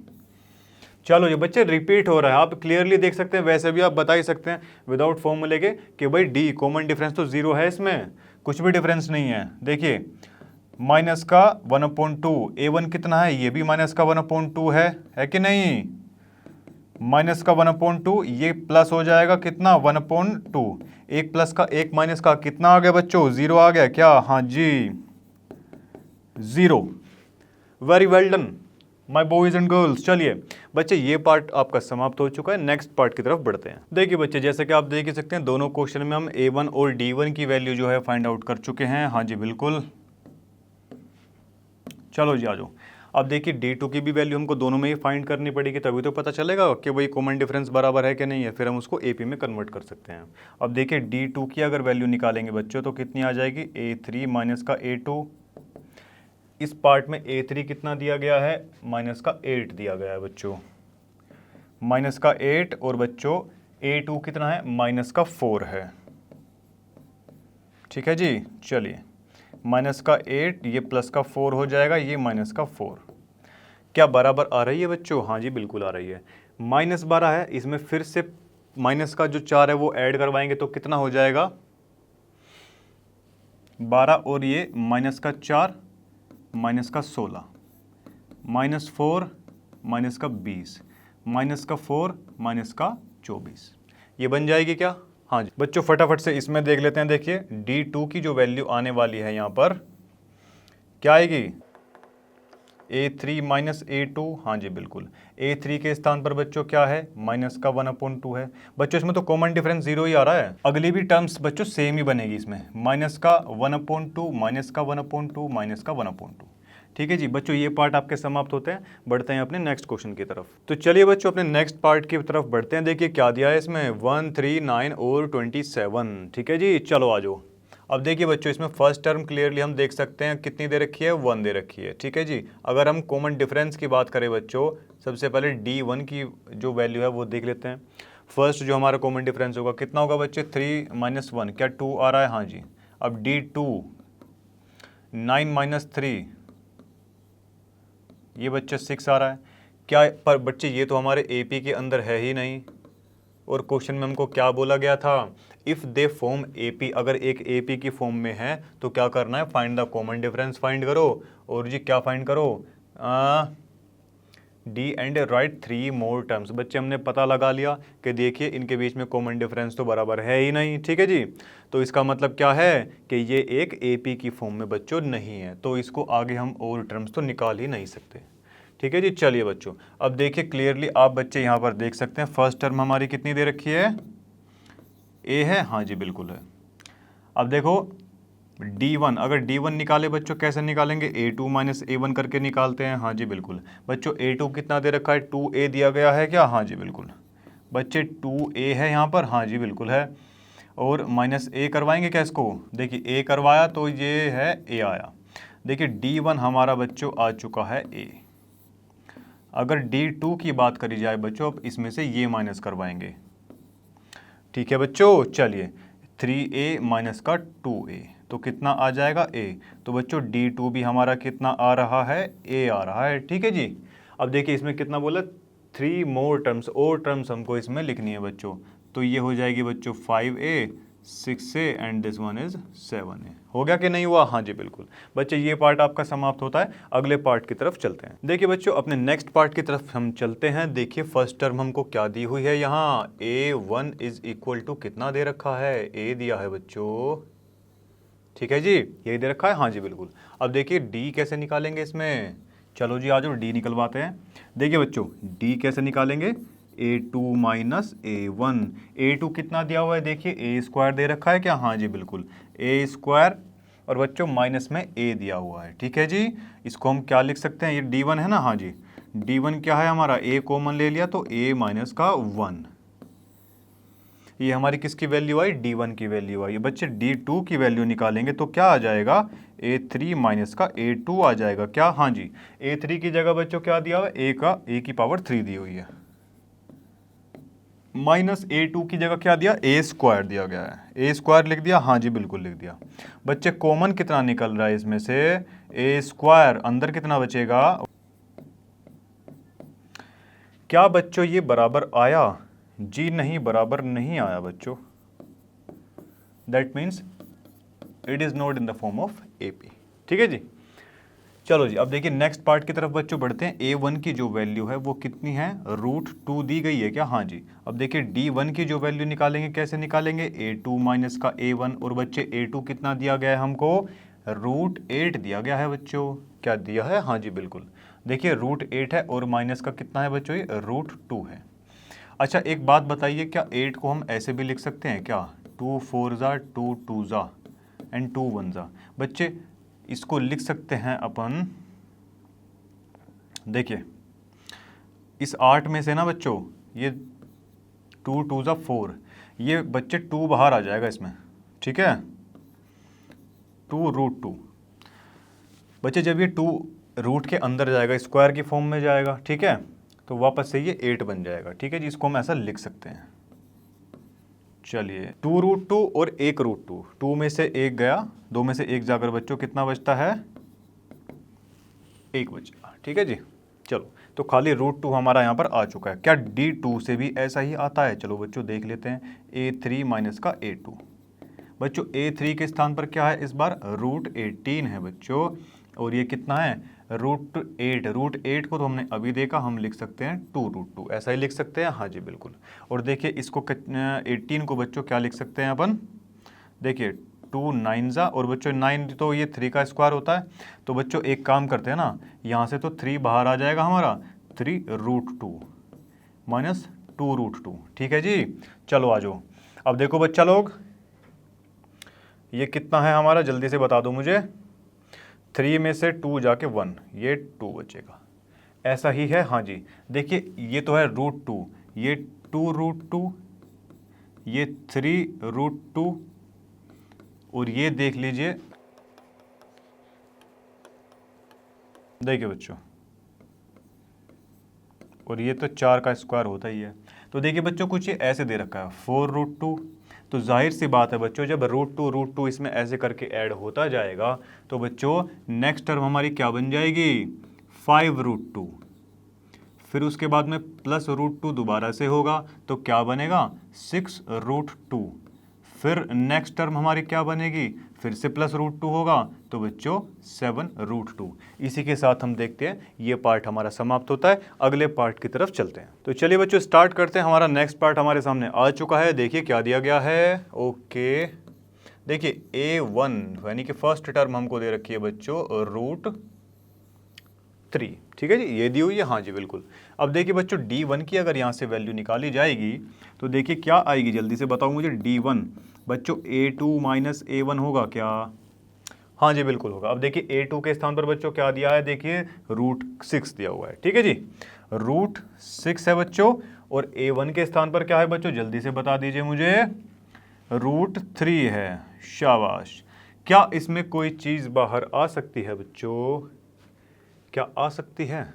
चलो ये बच्चे रिपीट हो रहा है, आप क्लियरली देख सकते हैं। वैसे भी आप बता ही सकते हैं विदाउट फॉर्मूले के कि भाई d कॉमन डिफरेंस तो 0 है, इसमें कुछ भी डिफरेंस नहीं है। देखिए माइनस का 1/2, a1 कितना है? ये भी माइनस का 1/2 है कि नहीं? माइनस का 1/2, ये प्लस हो जाएगा कितना? 1/2। एक प्लस का एक माइनस का कितना आ गया बच्चों? 0 आ गया क्या? हाँ जी 0। Very well done my boys and girls. चलिए बच्चे ये पार्ट आपका समाप्त हो चुका है, नेक्स्ट पार्ट की तरफ बढ़ते हैं। देखिए बच्चे, जैसे कि आप देख ही सकते हैं दोनों क्वेश्चन में हम a1 और d1 की वैल्यू जो है फाइंड आउट कर चुके हैं। हाँ जी बिल्कुल। चलो जी आ जाओ। अब देखिए d2 की भी वैल्यू हमको दोनों में ही फाइंड करनी पड़ेगी, तभी तो पता चलेगा कि वही कॉमन डिफरेंस बराबर है कि नहीं है, फिर हम उसको AP में कन्वर्ट कर सकते हैं। अब देखिए d2 की अगर वैल्यू निकालेंगे बच्चों तो कितनी आ जाएगी? a3 माइनस का a2। इस पार्ट में a3 कितना दिया गया है? माइनस का 8 दिया गया है बच्चों, माइनस का 8। और बच्चों a2 कितना है? माइनस का 4 है। ठीक है जी, चलिए माइनस का 8, ये प्लस का 4 हो जाएगा, ये माइनस का 4। क्या बराबर आ रही है बच्चों? हाँ जी बिल्कुल आ रही है। -12 है, इसमें फिर से माइनस का जो 4 है वो ऐड करवाएंगे तो कितना हो जाएगा? 12 और ये माइनस का 4 माइनस का 16, -4 माइनस का 20, माइनस का 4 माइनस का 24। ये बन जाएगी क्या? हाँ जी बच्चों, फटाफट से इसमें देख लेते हैं। देखिए d2 की जो वैल्यू आने वाली है यहाँ पर क्या आएगी? a3 minus a2। हाँ जी बिल्कुल, a3 के स्थान पर बच्चों क्या है? माइनस का 1/2 है। बच्चों इसमें तो कॉमन डिफरेंस 0 ही आ रहा है, अगली भी टर्म्स बच्चों सेम ही बनेगी इसमें, माइनस का 1/2, माइनस का 1/2, माइनस का 1/2। ठीक है जी बच्चों, ये पार्ट आपके समाप्त होते हैं। बढ़ते हैं अपने नेक्स्ट क्वेश्चन की तरफ। तो चलिए बच्चों अपने नेक्स्ट पार्ट की तरफ बढ़ते हैं। देखिए क्या दिया है इसमें? 1, 3, 9 और 27। ठीक है जी, चलो आ जाओ। अब देखिए बच्चों, इसमें फर्स्ट टर्म क्लियरली हम देख सकते हैं कितनी दे रखी है, 1 दे रखी है। ठीक है जी। अगर हम कॉमन डिफरेंस की बात करें बच्चों, सबसे पहले D1 की जो वैल्यू है वो देख लेते हैं। फर्स्ट जो हमारा कॉमन डिफरेंस होगा कितना होगा बच्चे, 3 - 1, क्या 2 आ रहा है, हाँ जी। अब D2 9 - 3, ये बच्चे 6 आ रहा है क्या। पर बच्चे ये तो हमारे AP के अंदर है ही नहीं, और क्वेश्चन में हमको क्या बोला गया था, इफ़ दे फॉर्म AP, अगर एक AP की फॉर्म में है तो क्या करना है, find the common difference find करो। और जी क्या फाइंड करो, D and right 3 more terms. बच्चे हमने पता लगा लिया कि देखिए इनके बीच में कॉमन डिफरेंस तो बराबर है ही नहीं। ठीक है जी। तो इसका मतलब क्या है कि ये एक AP की फॉर्म में बच्चों नहीं है, तो इसको आगे हम और टर्म्स तो निकाल ही नहीं सकते। ठीक है जी। चलिए बच्चों, अब देखिए क्लियरली आप बच्चे यहाँ पर देख सकते हैं फर्स्ट टर्म हमारी कितनी दे रखी है, A है, हाँ जी बिल्कुल है। अब देखो D1, अगर D1 निकाले बच्चों कैसे निकालेंगे, A2 - A1 करके निकालते हैं, हाँ जी बिल्कुल। बच्चों A2 कितना दे रखा है, 2A दिया गया है क्या, हाँ जी बिल्कुल। बच्चे 2A है यहाँ पर, हाँ जी बिल्कुल है। और -A करवाएंगे क्या इसको, देखिए A करवाया तो ये है A आया। देखिए D1 हमारा बच्चों आ चुका है A। अगर D2 की बात करी जाए बच्चों, अब इसमें से ये माइनस करवाएंगे। ठीक है बच्चों, चलिए 3A माइनस का 2A, तो कितना आ जाएगा A। तो बच्चों D2 भी हमारा कितना आ रहा है, A आ रहा है। ठीक है जी। अब देखिए इसमें कितना बोला, 3 मोर टर्म्स, और टर्म्स हमको इसमें लिखनी है बच्चों। तो ये हो जाएगी बच्चों 5A 6A and this one is 7A। हो गया कि नहीं हुआ, हाँ जी बिल्कुल। बच्चे ये पार्ट आपका समाप्त होता है, अगले पार्ट की तरफ चलते हैं। देखिए बच्चों अपने नेक्स्ट पार्ट की तरफ हम चलते हैं। देखिए फर्स्ट टर्म हमको क्या दी हुई है, यहाँ A1 इज इक्वल टू कितना दे रखा है, A दिया है बच्चों। ठीक है जी, यही दे रखा है, हाँ जी बिल्कुल। अब देखिए D कैसे निकालेंगे इसमें, चलो जी आ जाओ D निकलवाते हैं। देखिए बच्चों D कैसे निकालेंगे, A2 - A1। A2 कितना दिया हुआ है, देखिए A² दे रखा है क्या, हाँ जी बिल्कुल A², और बच्चों माइनस में A दिया हुआ है। ठीक है जी। इसको हम क्या लिख सकते हैं, ये D1 है ना, हाँ जी। D1 क्या है हमारा, A कॉमन ले लिया तो A माइनस का 1। ये हमारी किसकी वैल्यू आई, D1 की वैल्यू आई। बच्चे D2 की वैल्यू निकालेंगे तो क्या आ जाएगा, A3 माइनस का A2 आ जाएगा क्या, हाँ जी। A3 की जगह बच्चों क्या दिया हुआ है, A⁴ दी हुई है, माइनस A2 की जगह क्या दिया, A² दिया गया है। A² लिख दिया, हाँ जी बिल्कुल लिख दिया। बच्चे कॉमन कितना निकल रहा है इसमें से, A², अंदर कितना बचेगा। क्या बच्चों ये बराबर आया, जी नहीं, बराबर नहीं आया बच्चों। That means it is not in the form of AP। ठीक है जी। चलो जी, अब देखिए नेक्स्ट पार्ट की तरफ बच्चों बढ़ते हैं। A1 की जो वैल्यू है वो कितनी है, √2 दी गई है क्या, हाँ जी। अब देखिए D1 की जो वैल्यू निकालेंगे, कैसे निकालेंगे, A2 माइनस का A1, और बच्चे A2 कितना दिया गया है हमको, √8 दिया गया है बच्चों। क्या दिया है, हाँ जी बिल्कुल। देखिए √8 है और माइनस का कितना है बच्चों, ये √2 है। अच्छा एक बात बताइए, क्या 8 को हम ऐसे भी लिख सकते हैं क्या, 2 4 ज़ा 2 2 ज़ा एंड 2 1 ज़ा। बच्चे इसको लिख सकते हैं अपन, देखिए इस 8 में से ना बच्चों ये 2 2 ज़ा 4, ये बच्चे 2 बाहर आ जाएगा इसमें। ठीक है, 2√2। बच्चे जब ये 2 रूट के अंदर जाएगा, स्क्वायर की फॉर्म में जाएगा, ठीक है, तो वापस से ये 8 बन जाएगा। ठीक है जी, इसको हम ऐसा लिख सकते हैं। चलिए 2√2 और 1√2, 2 में से 1 गया, 2 में से 1 जाकर बच्चों कितना बचता है, 1 बचेगा। ठीक है जी। चलो तो खाली √2 हमारा यहाँ पर आ चुका है। क्या D2 से भी ऐसा ही आता है, चलो बच्चों देख लेते हैं। A3 माइनस का A2, बच्चों A3 के स्थान पर क्या है इस बार, √18 है बच्चों, और ये कितना है, √8। √8 को तो हमने अभी देखा, हम लिख सकते हैं 2√2, ऐसा ही लिख सकते हैं, हाँ जी बिल्कुल। और देखिए इसको 18 को बच्चों क्या लिख सकते हैं अपन, देखिए 2 9 ज़ा, और बच्चों 9 तो ये 3 का स्क्वायर होता है, तो बच्चों एक काम करते हैं ना, यहाँ से तो 3 बाहर आ जाएगा हमारा, 3√2 माइनस 2√2। ठीक है जी। चलो आ जाओ, अब देखो बच्चा लोग, ये कितना है हमारा, जल्दी से बता दो मुझे। 3 में से 2 जाके 1, ये 2 बचेगा, ऐसा ही है, हाँ जी। देखिए ये तो है √2, ये 2√2, ये 3√2, और ये देख लीजिए, देखिए बच्चों, और ये तो 4 का स्क्वायर होता ही है। तो देखिए बच्चों, कुछ ये ऐसे दे रखा है 4√2, तो जाहिर सी बात है बच्चों, जब √2 इसमें ऐसे करके ऐड होता जाएगा तो बच्चों नेक्स्ट टर्म हमारी क्या बन जाएगी, 5√2। फिर उसके बाद में +√2 दोबारा से होगा तो क्या बनेगा, 6√2। फिर नेक्स्ट टर्म हमारी क्या बनेगी, फिर से +√2 होगा तो बच्चों 7√2। इसी के साथ हम देखते हैं ये पार्ट हमारा समाप्त होता है। अगले पार्ट की तरफ चलते हैं। तो चलिए बच्चों स्टार्ट करते हैं। हमारा नेक्स्ट पार्ट हमारे सामने आ चुका है। देखिए क्या दिया गया है। ओके, देखिए A1 यानी कि फर्स्ट टर्म हमको दे रखी है बच्चों √3। ठीक है जी, ये दी हुई है। हाँ जी बिल्कुल। अब देखिए बच्चों D1 की अगर यहाँ से वैल्यू निकाली जाएगी तो देखिए क्या आएगी, जल्दी से बताओ मुझे। D1 बच्चों A2 - A1 होगा क्या? हाँ जी बिल्कुल होगा। अब देखिए A2 के स्थान पर बच्चों क्या दिया है, देखिए √6 दिया हुआ है। ठीक है जी, √6 है बच्चों। और A1 के स्थान पर क्या है बच्चों, जल्दी से बता दीजिए मुझे। √3 है। शाबाश। क्या इसमें कोई चीज़ बाहर आ सकती है बच्चों? क्या आ सकती है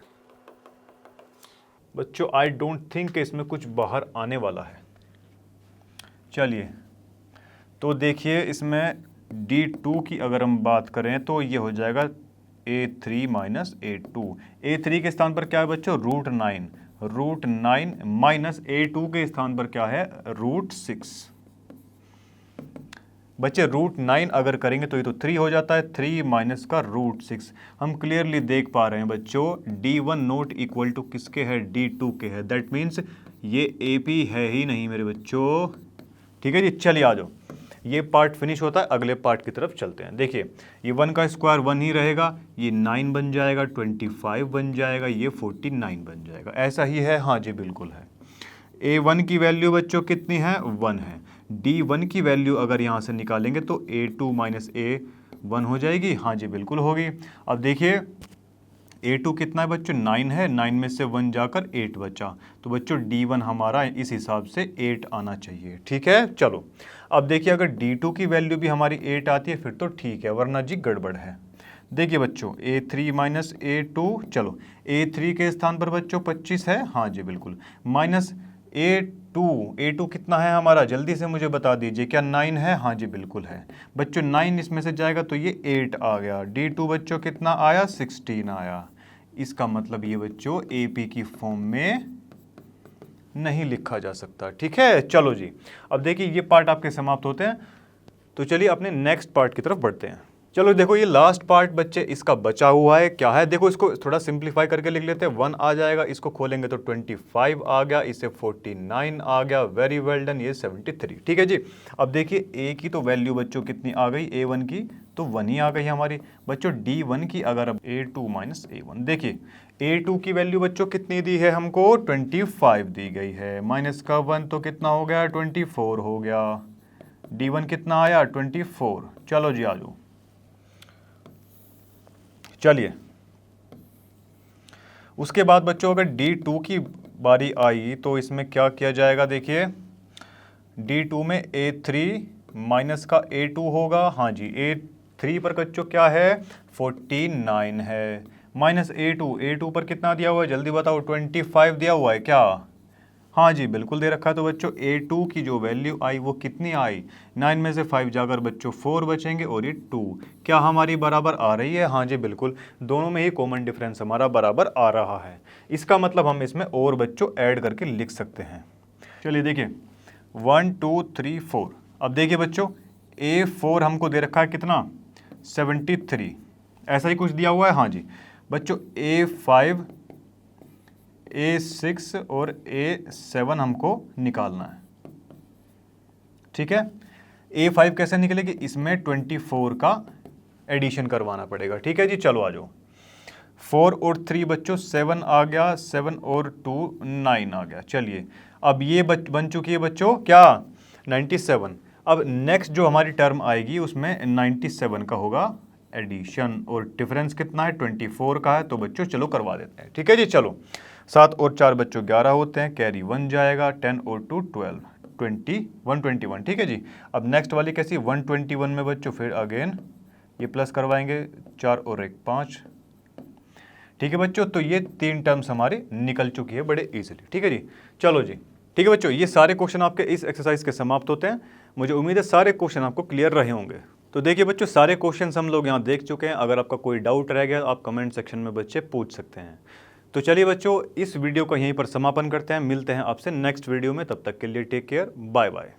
बच्चों? आई डोंट थिंक इसमें कुछ बाहर आने वाला है। चलिए, तो देखिए इसमें D2 की अगर हम बात करें तो ये हो जाएगा A3 - A2। A3 के स्थान पर क्या है बच्चों, √9। √9 माइनस A2 के स्थान पर क्या है, √6। बच्चे √9 अगर करेंगे तो ये तो 3 हो जाता है। 3 माइनस का √6। हम क्लियरली देख पा रहे हैं बच्चों D1 नॉट इक्वल टू किसके है, D2 के है। दैट मीन्स ये AP है ही नहीं मेरे बच्चों। ठीक है जी, चलिए आ जाओ। ये पार्ट फिनिश होता है, अगले पार्ट की तरफ चलते हैं। देखिए ये 1 का स्क्वायर 1 ही रहेगा, ये 9 बन जाएगा, 25 बन जाएगा, ये 49 बन जाएगा। ऐसा ही है। हाँ जी बिल्कुल है। A1 की वैल्यू बच्चों कितनी है, 1 है। D1 की वैल्यू अगर यहाँ से निकालेंगे तो A2 - A1 हो जाएगी। हाँ जी बिल्कुल होगी। अब देखिए A2 कितना है बच्चों, 9 है। 9 में से 1 जाकर 8 बचा, तो बच्चों D1 हमारा इस हिसाब से 8 आना चाहिए। ठीक है, चलो अब देखिए अगर D2 की वैल्यू भी हमारी 8 आती है फिर तो ठीक है, वरना जी गड़बड़ है। देखिए बच्चों A3 - A2, चलो A3 के स्थान पर बच्चों 25 है। हाँ जी बिल्कुल। माइनस A2 कितना है हमारा, जल्दी से मुझे बता दीजिए। क्या 9 है? हाँ जी बिल्कुल है बच्चों। 9 इसमें से जाएगा तो ये 8 आ गया। D2 बच्चों कितना आया, 16 आया। इसका मतलब ये बच्चों AP की फॉर्म में नहीं लिखा जा सकता। ठीक है, चलो जी। अब देखिए ये पार्ट आपके समाप्त होते हैं, तो चलिए अपने नेक्स्ट पार्ट की तरफ बढ़ते हैं। चलो देखो ये लास्ट पार्ट बच्चे इसका बचा हुआ है। क्या है, देखो इसको थोड़ा सिंप्लीफाई करके लिख लेते हैं। 1 आ जाएगा, इसको खोलेंगे तो 25 आ गया, इससे 49 आ गया। वेरी वेल डन, ये 73। ठीक है जी। अब देखिए A की तो वैल्यू बच्चों कितनी आ गई, A1 की तो 1 ही आ गई हमारी। बच्चों D1 की अगर अब A2 - A1, देखिए A2 की वैल्यू बच्चों कितनी दी है हमको, 25 दी गई है। माइनस का 1 तो कितना हो गया, 24 हो गया। D1 कितना आया, 24। चलो जी आ जाओ। चलिए उसके बाद बच्चों अगर D2 की बारी आई तो इसमें क्या किया जाएगा, देखिए D2 में A3 माइनस का A2 होगा। हाँ जी, A3 पर बच्चों क्या है, 49 है। माइनस A2 पर कितना दिया हुआ है, जल्दी बताओ। 25 दिया हुआ है क्या? हाँ जी बिल्कुल दे रखा है। तो बच्चों A2 की जो वैल्यू आई वो कितनी आई, 9 में से 5 जाकर बच्चों 4 बचेंगे और ये 2। क्या हमारी बराबर आ रही है? हाँ जी बिल्कुल, दोनों में ही कॉमन डिफरेंस हमारा बराबर आ रहा है। इसका मतलब हम इसमें और बच्चों ऐड करके लिख सकते हैं। चलिए देखिए 1 2 3 4। अब देखिए बच्चों A4 हमको दे रखा है कितना, 73। ऐसा ही कुछ दिया हुआ है। हाँ जी बच्चों A5 A6 और A7 हमको निकालना है। ठीक है, A5 कैसे निकलेगी, इसमें 24 का एडिशन करवाना पड़ेगा। ठीक है जी, चलो आ जाओ। 4 और 3 बच्चों 7 आ गया, 7 और 2 9 आ गया। चलिए अब ये बन चुकी है बच्चों क्या, 97। अब नेक्स्ट जो हमारी टर्म आएगी उसमें 97 का होगा एडिशन, और डिफरेंस कितना है, 24 का है। तो बच्चों चलो करवा देते हैं। ठीक है जी, चलो 7 और 4 बच्चों 11 होते हैं, कैरी 1 जाएगा। 10 और 2 12, 121, ठीक है जी। अब नेक्स्ट वाली कैसी, 121 में बच्चों फिर अगेन ये प्लस करवाएंगे, 4 और 1 5, ठीक है बच्चों। तो ये 3 टर्म्स हमारी निकल चुकी है बड़े इजीली, ठीक है जी। चलो जी, ठीक है बच्चों, ये सारे क्वेश्चन आपके इस एक्सरसाइज के समाप्त होते हैं। मुझे उम्मीद है सारे क्वेश्चन आपको क्लियर रहे होंगे। तो देखिए बच्चों, सारे क्वेश्चंस हम लोग यहाँ देख चुके हैं। अगर आपका कोई डाउट रह गया आप कमेंट सेक्शन में बच्चे पूछ सकते हैं। तो चलिए बच्चों, इस वीडियो को यहीं पर समापन करते हैं। मिलते हैं आपसे नेक्स्ट वीडियो में, तब तक के लिए टेक केयर, बाय बाय।